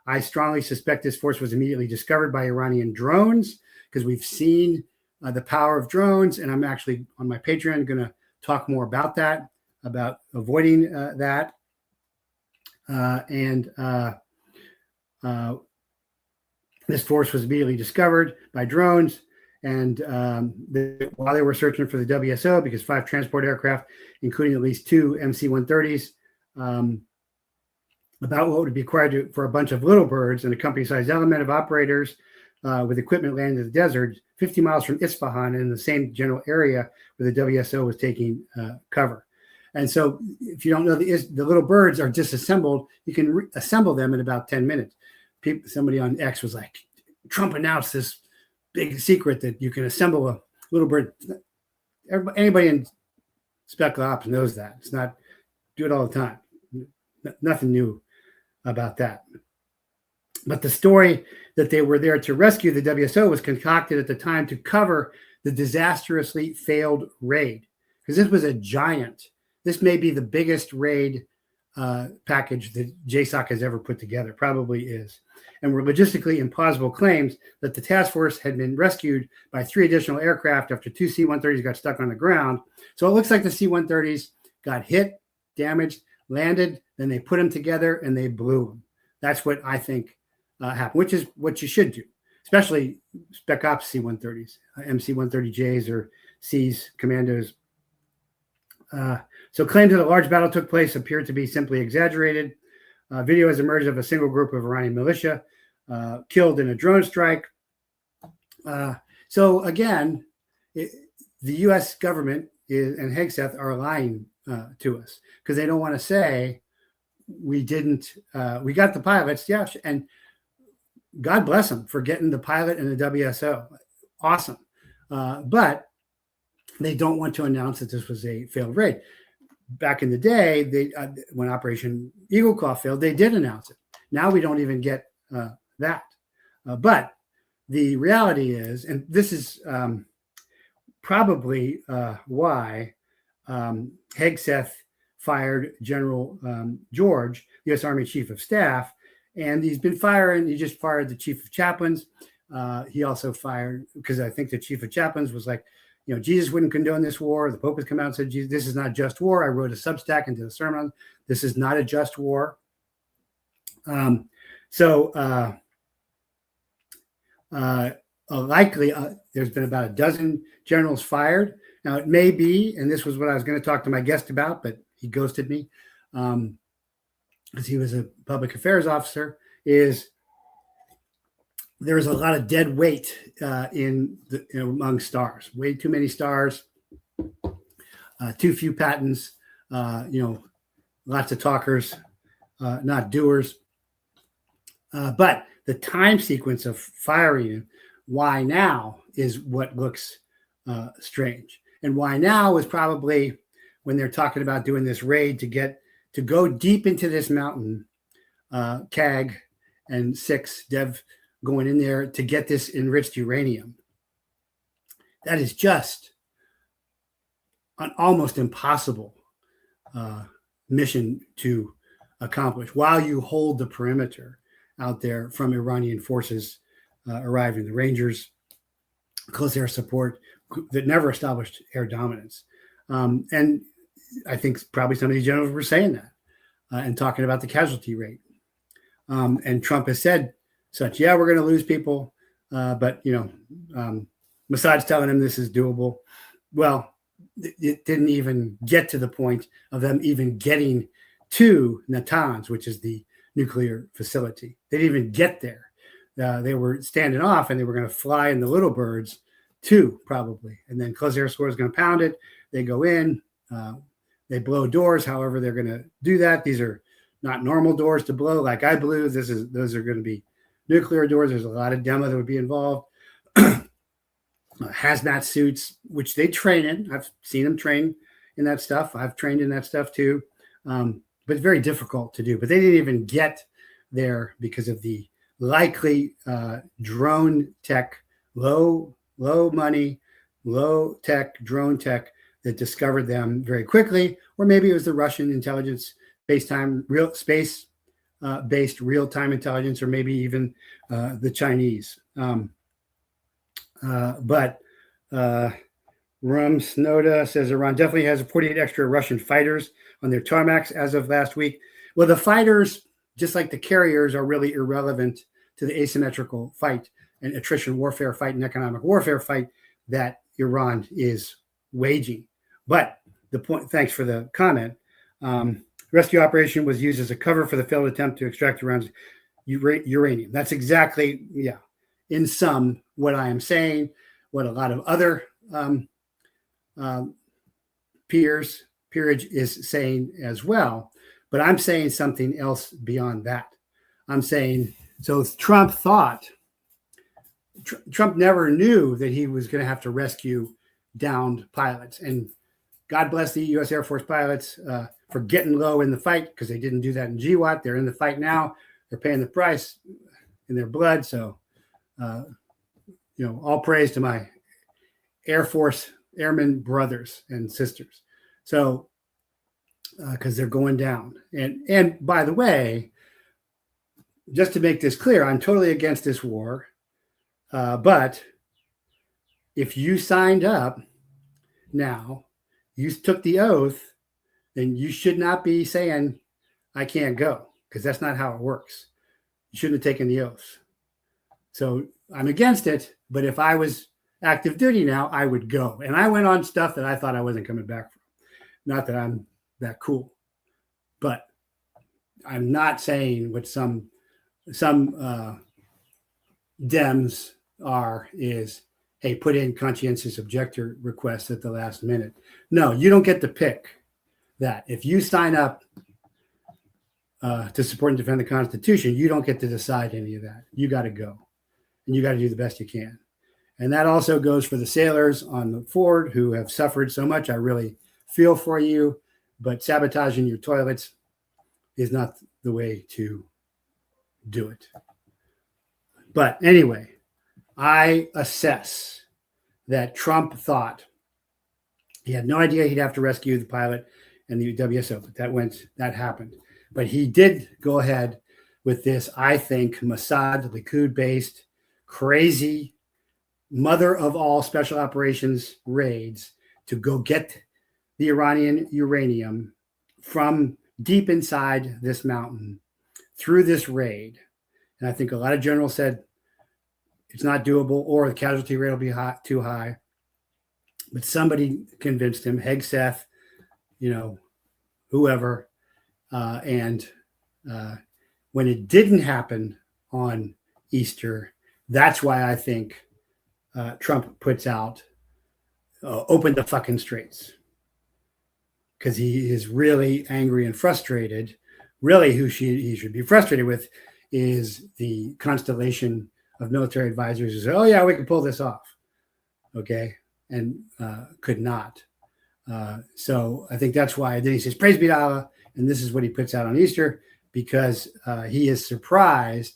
I strongly suspect this force was immediately discovered by Iranian drones because we've seen the power of drones. And I'm actually on my Patreon going to talk more about that, about avoiding that. This force was immediately discovered by drones. And while they were searching for the WSO, because 5 transport aircraft, including at least 2 MC-130s, about what would be required for a bunch of little birds and a company-sized element of operators with equipment landed in the desert, 50 miles from Isfahan in the same general area where the WSO was taking cover. And so if you don't know, the little birds are disassembled. You can assemble them in about 10 minutes. Somebody on X was like, Trump announced this big secret that you can assemble a little bird. Anybody in Spec Ops knows that. It's not, do it all the time. Nothing new about that. But the story that they were there to rescue the WSO was concocted at the time to cover the disastrously failed raid. Because this was a giant. This may be the biggest raid package that JSOC has ever put together. Probably is. And were logistically implausible claims that the task force had been rescued by 3 additional aircraft after 2 C-130s got stuck on the ground. So it looks like the C-130s got hit, damaged, landed, then they put them together and they blew them. That's what I think happened, which is what you should do, especially Spec Ops C-130s, MC-130Js or C's commandos. So claims that a large battle took place appeared to be simply exaggerated. Video has emerged of a single group of Iranian militia killed in a drone strike. So again, the U.S. government and Hegseth are lying to us because they don't want to say we didn't. We got the pilots, yeah, and God bless them for getting the pilot and the WSO. Awesome, but they don't want to announce that this was a failed raid. Back in the day, when Operation Eagle Claw failed, they did announce it. Now we don't even get that. But the reality is, and this is probably why Hegseth fired General George, U.S. Army Chief of Staff, and he's been firing. He just fired the Chief of Chaplains. He also fired, because I think the Chief of Chaplains was like, Jesus wouldn't condone this war. The Pope has come out and said, this is not a just war. I wrote a Substack into the sermon. This is not a just war. Likely, there's been about a dozen generals fired. Now, it may be, and this was what I was going to talk to my guest about, but he ghosted me because he was a public affairs officer, is there's a lot of dead weight among stars. Way too many stars, too few patents, lots of talkers, not doers. But the time sequence of firing, why now, is what looks strange. And why now is probably when they're talking about doing this raid to go deep into this mountain, CAG and 6 Dev going in there to get this enriched uranium. That is just an almost impossible mission to accomplish while you hold the perimeter out there from Iranian forces arriving. The Rangers, close air support that never established air dominance. And I think probably some of these generals were saying that and talking about the casualty rate. And Trump has said such, yeah, we're going to lose people. But, Mossad's telling him this is doable. Well, it didn't even get to the point of them even getting to Natanz, which is the nuclear facility. They didn't even get there. They were standing off and they were going to fly in the little birds too, probably. And then close air support is going to pound it. They go in, they blow doors. However, they're going to do that. These are not normal doors to blow like I blew. Those are going to be nuclear doors. There's a lot of demo that would be involved. Hazmat suits, which they train in. I've seen them train in that stuff. I've trained in that stuff too. But it's very difficult to do. But they didn't even get there because of the likely drone tech, low money, low tech, drone tech that discovered them very quickly. Or maybe it was the Russian intelligence based real-time intelligence, or maybe even the Chinese. But Rum Snoda says Iran definitely has 48 extra Russian fighters on their tarmacs as of last week. Well, the fighters, just like the carriers, are really irrelevant to the asymmetrical fight and attrition warfare fight and economic warfare fight that Iran is waging. But the point, thanks for the comment. Rescue operation was used as a cover for the failed attempt to extract Iran's uranium. That's exactly, in sum, what I am saying, what a lot of other peerage is saying as well. But I'm saying something else beyond that. I'm saying, so Trump never knew that he was going to have to rescue downed pilots. And God bless the U.S. Air Force pilots for getting low in the fight, because they didn't do that in GWAT. They're in the fight now. They're paying the price in their blood. So, all praise to my Air Force airmen brothers and sisters. So, because they're going down. And by the way, just to make this clear, I'm totally against this war. But if you signed up now, you took the oath, then you should not be saying, I can't go, because that's not how it works. You shouldn't have taken the oath. So I'm against it. But if I was active duty now, I would go. And I went on stuff that I thought I wasn't coming back from. Not that I'm that cool, but I'm not saying what some Dems is, hey, put in conscientious objector requests at the last minute. No, you don't get to pick that. If you sign up to support and defend the Constitution, you don't get to decide any of that. You got to go, and you got to do the best you can. And that also goes for the sailors on the Ford who have suffered so much. I really feel for you, but sabotaging your toilets is not the way to do it. But anyway, I assess that Trump thought he had no idea he'd have to rescue the pilot and the WSO, but that happened. But he did go ahead with this, I think, Mossad, Likud-based, crazy, mother of all special operations raids to go get the Iranian uranium from deep inside this mountain through this raid. And I think a lot of generals said it's not doable, or the casualty rate will be too high. But somebody convinced him, Hegseth, whoever. And when it didn't happen on Easter, that's why I think Trump puts out, open the fucking straits. Because he is really angry and frustrated. Really, who he should be frustrated with is the constellation of military advisors who say, oh, yeah, we can pull this off. Okay. And could not. So I think that's why. Then he says, praise be to Allah. And this is what he puts out on Easter, because he is surprised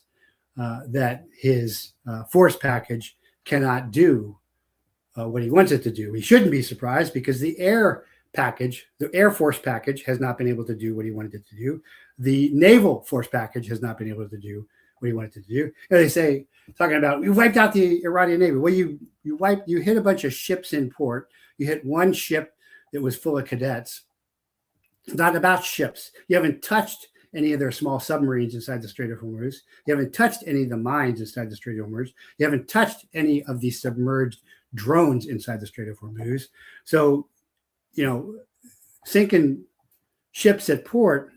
that his force package cannot do what he wants it to do. He shouldn't be surprised, because the air package, the Air Force package, has not been able to do what he wanted it to do. The Naval Force package has not been able to do what he wanted it to do. And they say, talking about, we wiped out the Iranian Navy. Well, you hit a bunch of ships in port. You hit one ship that was full of cadets. It's not about ships. You haven't touched any of their small submarines inside the Strait of Hormuz. You haven't touched any of the mines inside the Strait of Hormuz. You haven't touched any of the submerged drones inside the Strait of Hormuz. So, sinking ships at port,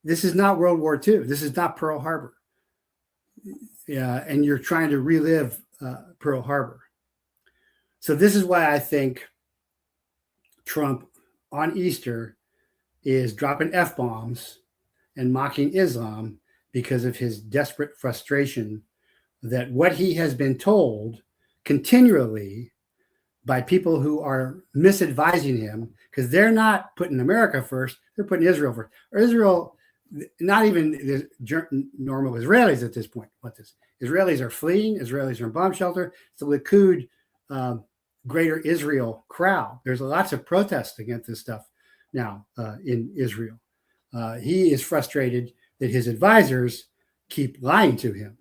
this is not World War II. This is not Pearl Harbor. And you're trying to relive Pearl Harbor. So this is why I think Trump on Easter is dropping F-bombs and mocking Islam, because of his desperate frustration that what he has been told continually by people who are misadvising him, because they're not putting America first, they're putting Israel first. Or Israel, not even the normal Israelis at this point. Israelis are fleeing. Israelis are in bomb shelter. It's the Likud Greater Israel crowd. There's lots of protests against this stuff now in Israel. He is frustrated that his advisors keep lying to him.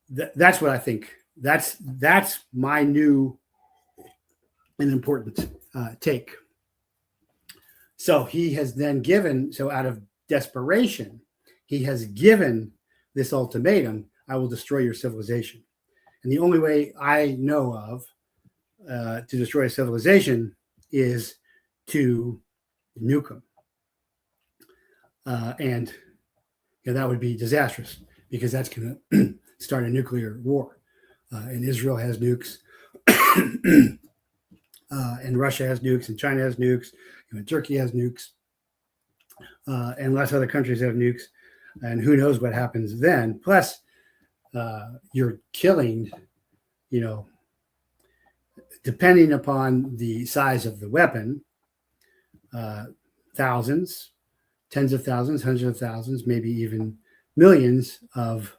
That's what I think. That's my new and important take. So he has then given, out of desperation, he has given this ultimatum: I will destroy your civilization. And the only way I know of to destroy a civilization is to nuke them. And that would be disastrous, because that's going to start a nuclear war. And Israel has nukes, and Russia has nukes, and China has nukes, and Turkey has nukes, and lots of other countries have nukes. And who knows what happens then? Plus, you're killing, depending upon the size of the weapon, thousands, tens of thousands, hundreds of thousands, maybe even millions of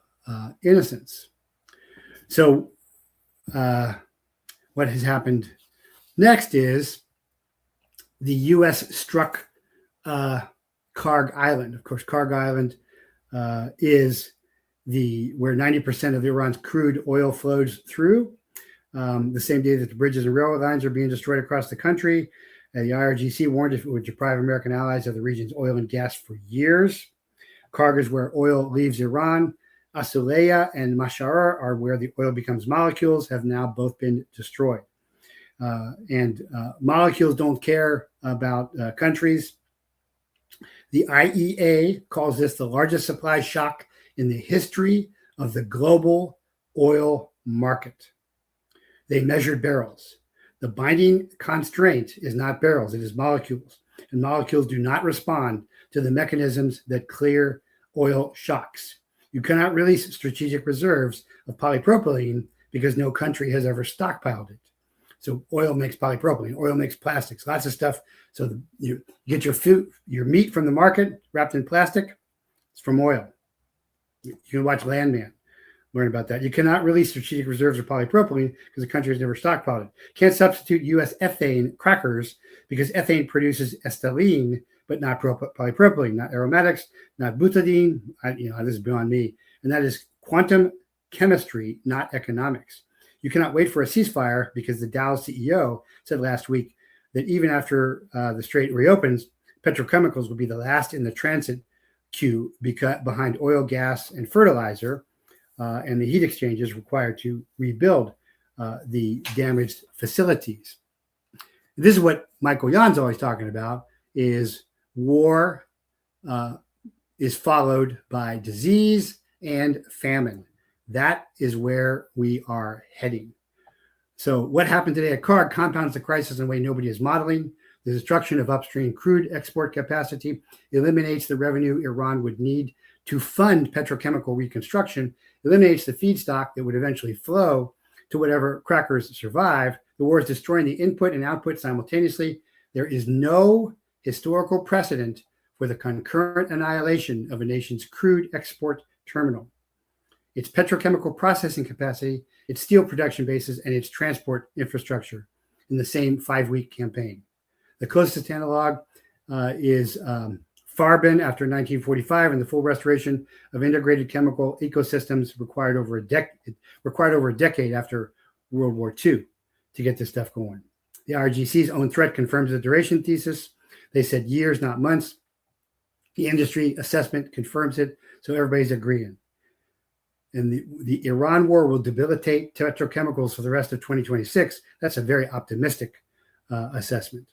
innocents. So what has happened next is the U.S. struck Karg Island. Of course, Karg Island is where 90% of Iran's crude oil flows through. The same day that the bridges and railway lines are being destroyed across the country. The IRGC warned it would deprive American allies of the region's oil and gas for years. Karg is where oil leaves Iran. Asuleya and Mashara are where the oil becomes molecules, have now both been destroyed. And molecules don't care about countries. The IEA calls this the largest supply shock in the history of the global oil market. They measured barrels. The binding constraint is not barrels, it is molecules. And molecules do not respond to the mechanisms that clear oil shocks. You cannot release strategic reserves of polypropylene because no country has ever stockpiled it. So oil makes polypropylene, oil makes plastics, lots of stuff. So you get your food, your meat from the market wrapped in plastic, it's from oil. You can watch Landman, learn about that. You cannot release strategic reserves of polypropylene because the country has never stockpiled it. Can't substitute U.S. ethane crackers because ethane produces ethylene, but not polypropylene, not aromatics, not butadiene. This is beyond me. And that is quantum chemistry, not economics. You cannot wait for a ceasefire because the Dow CEO said last week that even after the strait reopens, petrochemicals will be the last in the transit queue behind oil, gas, and fertilizer, and the heat exchanges required to rebuild the damaged facilities. This is what Michael Yon's always talking about, is war is followed by disease and famine. That is where we are heading. So what happened today at Karg compounds the crisis in a way nobody is modeling. The destruction of upstream crude export capacity eliminates the revenue Iran would need to fund petrochemical reconstruction, eliminates the feedstock that would eventually flow to whatever crackers survive. The war is destroying the input and output simultaneously. There is no historical precedent for the concurrent annihilation of a nation's crude export terminal, its petrochemical processing capacity, its steel production bases, and its transport infrastructure in the same 5-week campaign. The closest analog is Farben after 1945, and the full restoration of integrated chemical ecosystems required over a decade after World War II to get this stuff going. The IRGC's own threat confirms the duration thesis. They said years, not months. The industry assessment confirms it, so everybody's agreeing. And the Iran war will debilitate petrochemicals for the rest of 2026. That's a very optimistic assessment.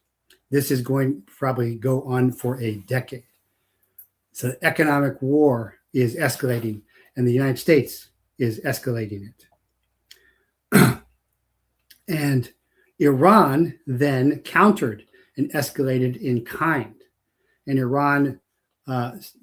This is going to probably go on for a decade. So economic war is escalating, and the United States is escalating it. And Iran then countered and escalated in kind. And Iran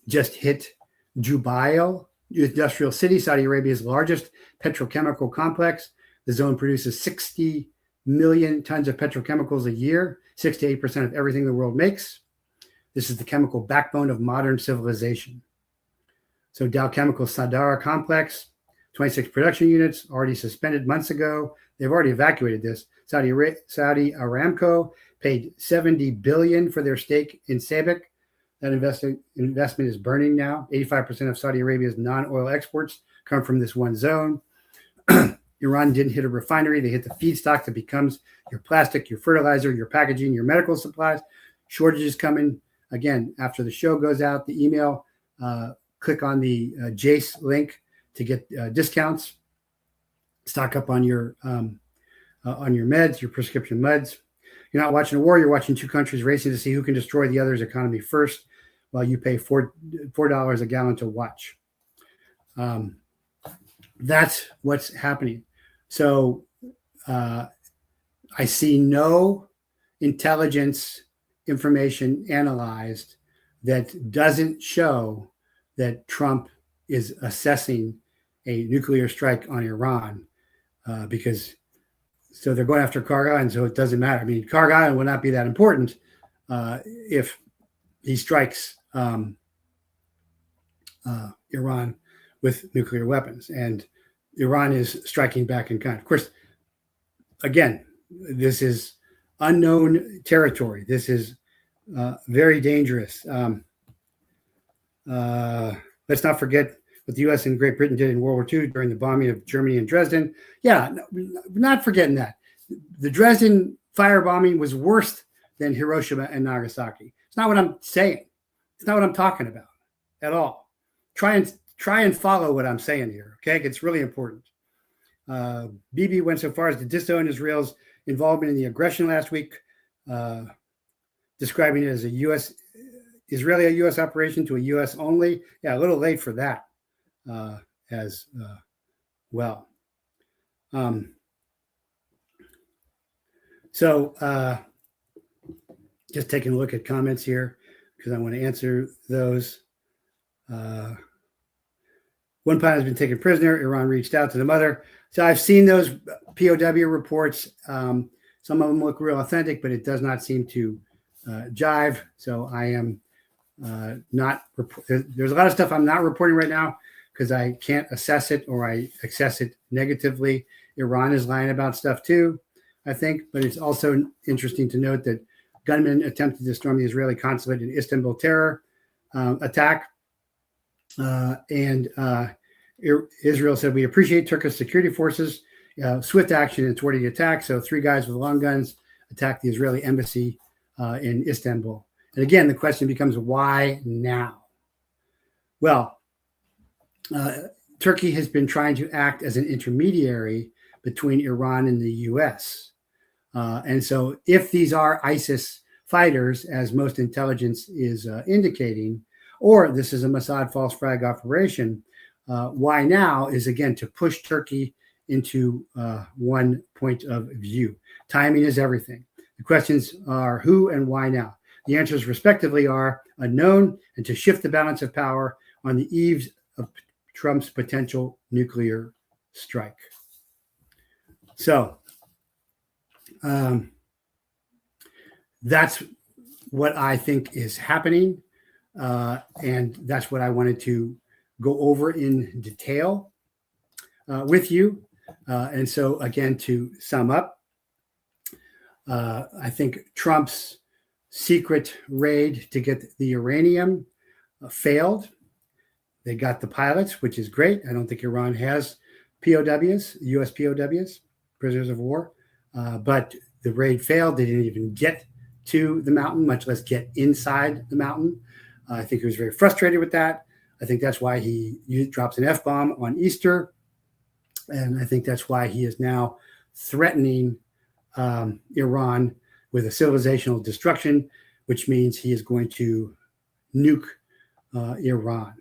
just hit Jubail, industrial city, Saudi Arabia's largest petrochemical complex. The zone produces 60 million tons of petrochemicals a year, 6 to 8% of everything the world makes. This is the chemical backbone of modern civilization. So Dow Chemical's Sadara complex, 26 production units, already suspended months ago. They've already evacuated this. Saudi Aramco paid $70 billion for their stake in SABIC. That investment is burning now. 85% of Saudi Arabia's non-oil exports come from this one zone. Iran didn't hit a refinery. They hit the feedstock that becomes your plastic, your fertilizer, your packaging, your medical supplies. Shortages coming. Again, after the show goes out, the email, click on the Jace link to get discounts. Stock up on your meds, your prescription meds. You're not watching a war. You're watching two countries racing to see who can destroy the other's economy first, while you pay $4 a gallon to watch. That's what's happening. So I see no intelligence information analyzed that doesn't show that Trump is assessing a nuclear strike on Iran, because so they're going after Karga, and so it doesn't matter. I mean, Karga will not be that important if he strikes Iran with nuclear weapons, and Iran is striking back in kind. Of course, again, this is unknown territory. This is very dangerous. Let's not forget what the U.S. and Great Britain did in World War II during the bombing of Germany and Dresden. Yeah, no, we're not forgetting that. The Dresden firebombing was worse than Hiroshima and Nagasaki. It's not what I'm saying. It's not what I'm talking about at all. Try and follow what I'm saying here, okay? It's really important. Bibi went so far as to disown Israel's involvement in the aggression last week, describing it as Israeli a U.S. operation to a U.S. only. Yeah, a little late for that as well. So just taking a look at comments here because I want to answer those. One pilot has been taken prisoner. Iran reached out to the mother. So I've seen those POW reports. Some of them look real authentic, but it does not seem to jive. So I am not. There's a lot of stuff I'm not reporting right now because I can't assess it or I assess it negatively. Iran is lying about stuff too, I think. But it's also interesting to note that gunmen attempted to storm the Israeli consulate in Istanbul terror attack. Israel said, we appreciate Turkish security forces' swift action in thwarting the attack. So 3 guys with long guns attacked the Israeli embassy in Istanbul. And again, the question becomes, why now? Well, Turkey has been trying to act as an intermediary between Iran and the U.S. And so if these are ISIS fighters, as most intelligence is indicating, or this is a Mossad false flag operation, why now is, again, to push Turkey into one point of view. Timing is everything. The questions are who and why now. The answers, respectively, are unknown and to shift the balance of power on the eves of Trump's potential nuclear strike. So that's what I think is happening. And that's what I wanted to go over in detail with you. And so, again, to sum up, I think Trump's secret raid to get the uranium failed. They got the pilots, which is great. I don't think Iran has POWs, U.S. POWs, prisoners of war. But the raid failed. They didn't even get to the mountain, much less get inside the mountain. I think he was very frustrated with that. I think that's why he drops an F-bomb on Easter. And I think that's why he is now threatening Iran with a civilizational destruction, which means he is going to nuke Iran.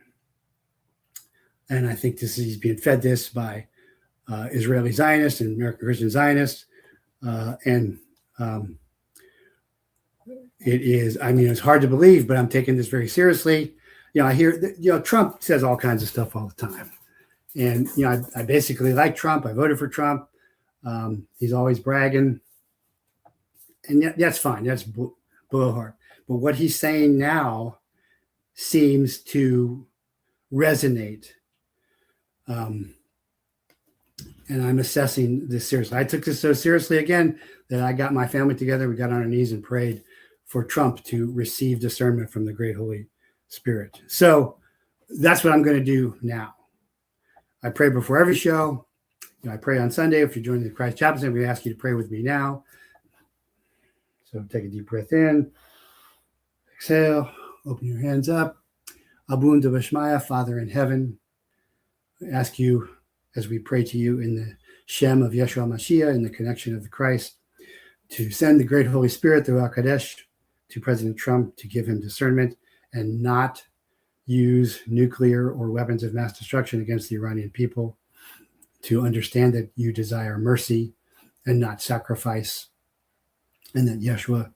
And I think he's being fed this by Israeli Zionists and American Christian Zionists. It is, I mean, it's hard to believe, but I'm taking this very seriously. I hear, Trump says all kinds of stuff all the time. And, I basically like Trump. I voted for Trump. He's always bragging. And that's fine. That's blowhard. But what he's saying now seems to resonate. And I'm assessing this seriously. I took this so seriously again that I got my family together. We got on our knees and prayed for Trump to receive discernment from the great Holy Spirit. So that's what I'm going to do now. I pray before every show. I pray on Sunday. If you're joining the Christ Chaplaincy, we ask you to pray with me now. So take a deep breath in. Exhale. Open your hands up. Abun Devashmaya, Father in heaven. I ask you, as we pray to you in the Shem of Yeshua Mashiach, in the connection of the Christ, to send the great Holy Spirit through HaKadosh to President Trump to give him discernment and not use nuclear or weapons of mass destruction against the Iranian people, to understand that you desire mercy and not sacrifice, and that Yeshua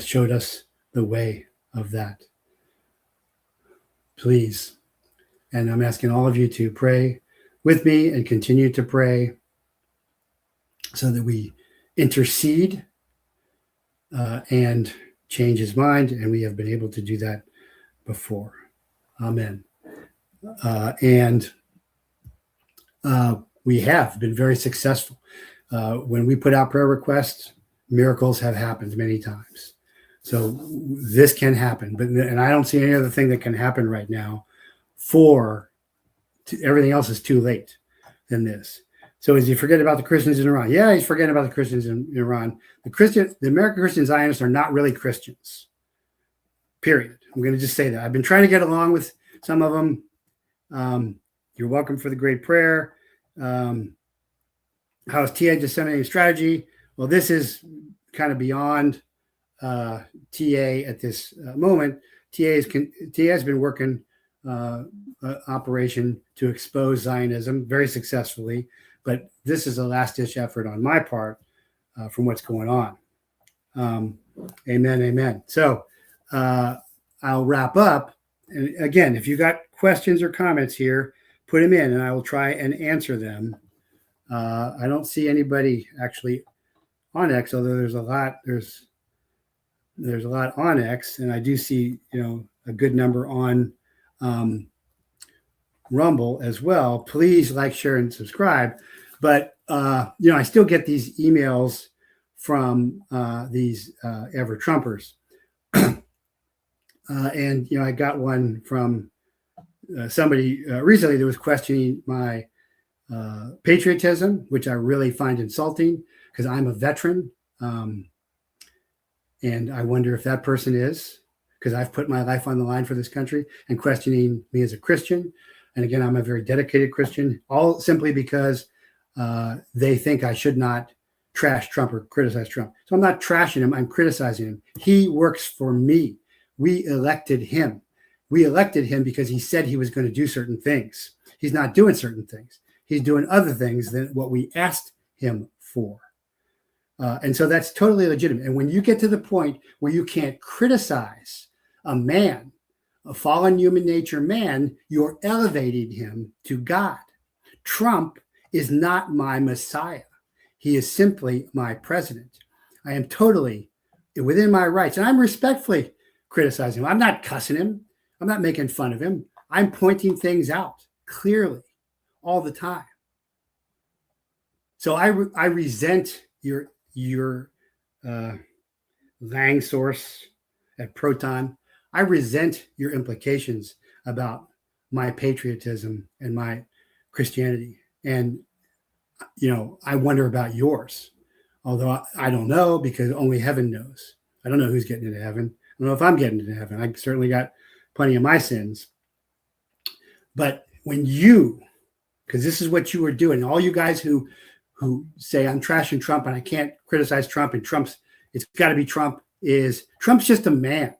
showed us the way of that. Please. And I'm asking all of you to pray with me and continue to pray so that we intercede and change his mind. And we have been able to do that before. Amen. We have been very successful. When we put out prayer requests, miracles have happened many times. So this can happen, and I don't see any other thing that can happen right now. Everything else is too late than this. So is he forgetting about the Christians in Iran? Yeah, he's forgetting about the Christians in Iran. The American Christian Zionists are not really Christians. Period. I'm going to just say that. I've been trying to get along with some of them. You're welcome for the great prayer. How is TA disseminating strategy? Well, this is kind of beyond TA at this moment. TA has been working operation to expose Zionism very successfully, but this is a last-ditch effort on my part from what's going on. Amen. So I'll wrap up. And again, if you got questions or comments here, put them in and I will try and answer them. I don't see anybody actually on X, although there's a lot on X, and I do see, a good number on Rumble as well. Please like, share, and subscribe. But, I still get these emails from these ever-Trumpers. And, I got one from somebody recently that was questioning my patriotism, which I really find insulting because I'm a veteran. And I wonder if that person is, because I've put my life on the line for this country, and questioning me as a Christian. And again, I'm a very dedicated Christian, all simply because they think I should not trash Trump or criticize Trump. So I'm not trashing him. I'm criticizing him. He works for me. We elected him. We elected him because he said he was going to do certain things. He's not doing certain things. He's doing other things than what we asked him for. And so that's totally legitimate. And when you get to the point where you can't criticize a man, a fallen human nature man, you're elevating him to God. Trump is not my Messiah. He is simply my president. I am totally within my rights, and I'm respectfully criticizing him. I'm not cussing him. I'm not making fun of him. I'm pointing things out clearly all the time. So I resent your Lang source at Proton. I resent your implications about my patriotism and my Christianity. And, I wonder about yours, although I don't know, because only heaven knows. I don't know who's getting into heaven. I don't know if I'm getting into heaven. I certainly got plenty of my sins. But when because this is what you were doing, all you guys who say I'm trashing Trump and I can't criticize Trump and it's got to be Trump's just a man.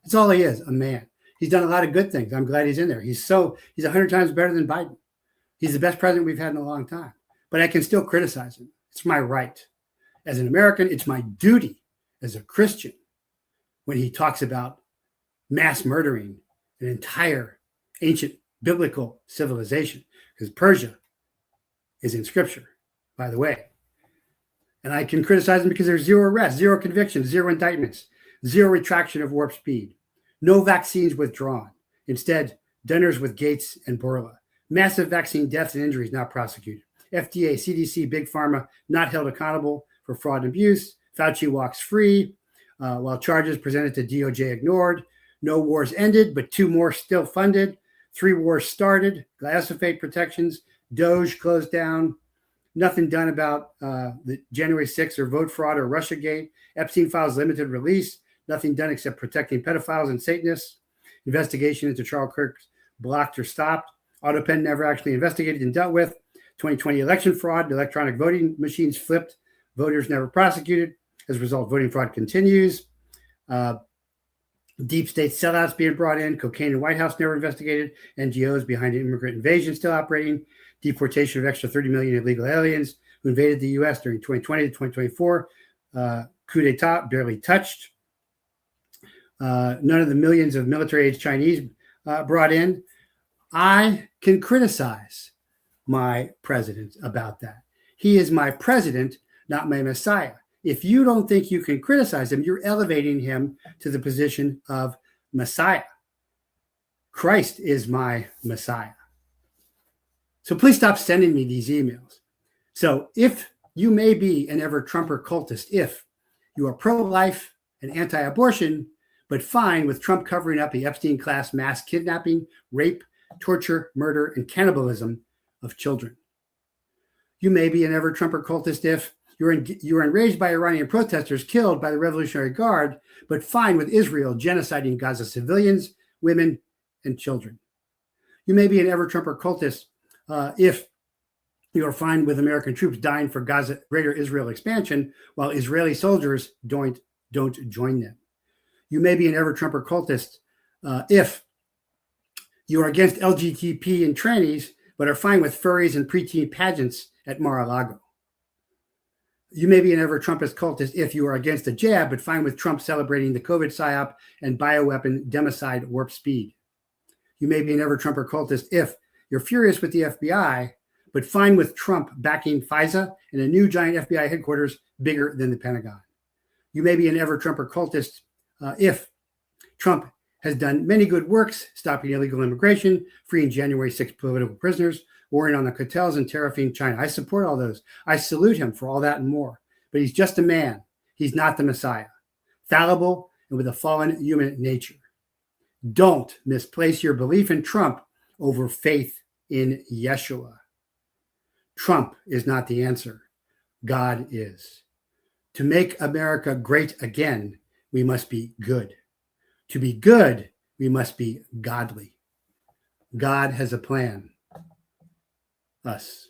That's all he is, a man. He's done a lot of good things. I'm glad he's in there. He's 100 times better than Biden. He's the best president we've had in a long time. But I can still criticize him. It's my right. As an American, it's my duty as a Christian when he talks about mass murdering an entire ancient biblical civilization, because Persia is in Scripture, by the way. And I can criticize him because there's zero arrests, zero convictions, zero indictments, zero retraction of warp speed, no vaccines withdrawn. Instead, donors with Gates and Borla. Massive vaccine deaths and injuries not prosecuted. FDA, CDC, Big Pharma not held accountable for fraud and abuse. Fauci walks free, while charges presented to DOJ ignored. No wars ended, but 2 more still funded. 3 wars started. Glyphosate protections. Doge closed down. Nothing done about the January 6th or vote fraud or Russiagate. Epstein files limited release. Nothing done except protecting pedophiles and Satanists. Investigation into Charles Kirk blocked or stopped. AutoPen never actually investigated and dealt with. 2020 election fraud. The electronic voting machines flipped. Voters never prosecuted. As a result, voting fraud continues. Deep state sellouts being brought in. Cocaine in White House never investigated. NGOs behind an immigrant invasion still operating. Deportation of extra 30 million illegal aliens who invaded the U.S. during 2020 to 2024. Coup d'etat barely touched. None of the millions of military-age Chinese brought in. I can criticize my president about that. He is my president, not my Messiah. If you don't think you can criticize him, you're elevating him to the position of Messiah. Christ is my Messiah. So please stop sending me these emails. So if you may be an ever-Trumper cultist, if you are pro-life and anti-abortion, but fine with Trump covering up the Epstein-class mass kidnapping, rape, torture, murder, and cannibalism of children. You may be an ever-Trumper cultist if you're enraged by Iranian protesters killed by the Revolutionary Guard, but fine with Israel genociding Gaza civilians, women, and children. You may be an ever-Trumper cultist if you are fine with American troops dying for Gaza greater Israel expansion while Israeli soldiers don't join them. You may be an ever-Trumper cultist if you are against LGBT and trannies, but are fine with furries and preteen pageants at Mar-a-Lago. You may be an ever-Trumpist cultist if you are against the jab, but fine with Trump celebrating the COVID psyop and bioweapon democide warp speed. You may be an ever-Trumper cultist if you're furious with the FBI, but fine with Trump backing FISA and a new giant FBI headquarters bigger than the Pentagon. You may be an ever-Trumper cultist if Trump has done many good works, stopping illegal immigration, freeing January 6th political prisoners, warring on the cartels and tariffing China. I support all those. I salute him for all that and more. But he's just a man. He's not the Messiah. Fallible and with a fallen human nature. Don't misplace your belief in Trump over faith in Yeshua. Trump is not the answer. God is. To make America great again, we must be good. To be good, we must be godly. God has a plan. Us.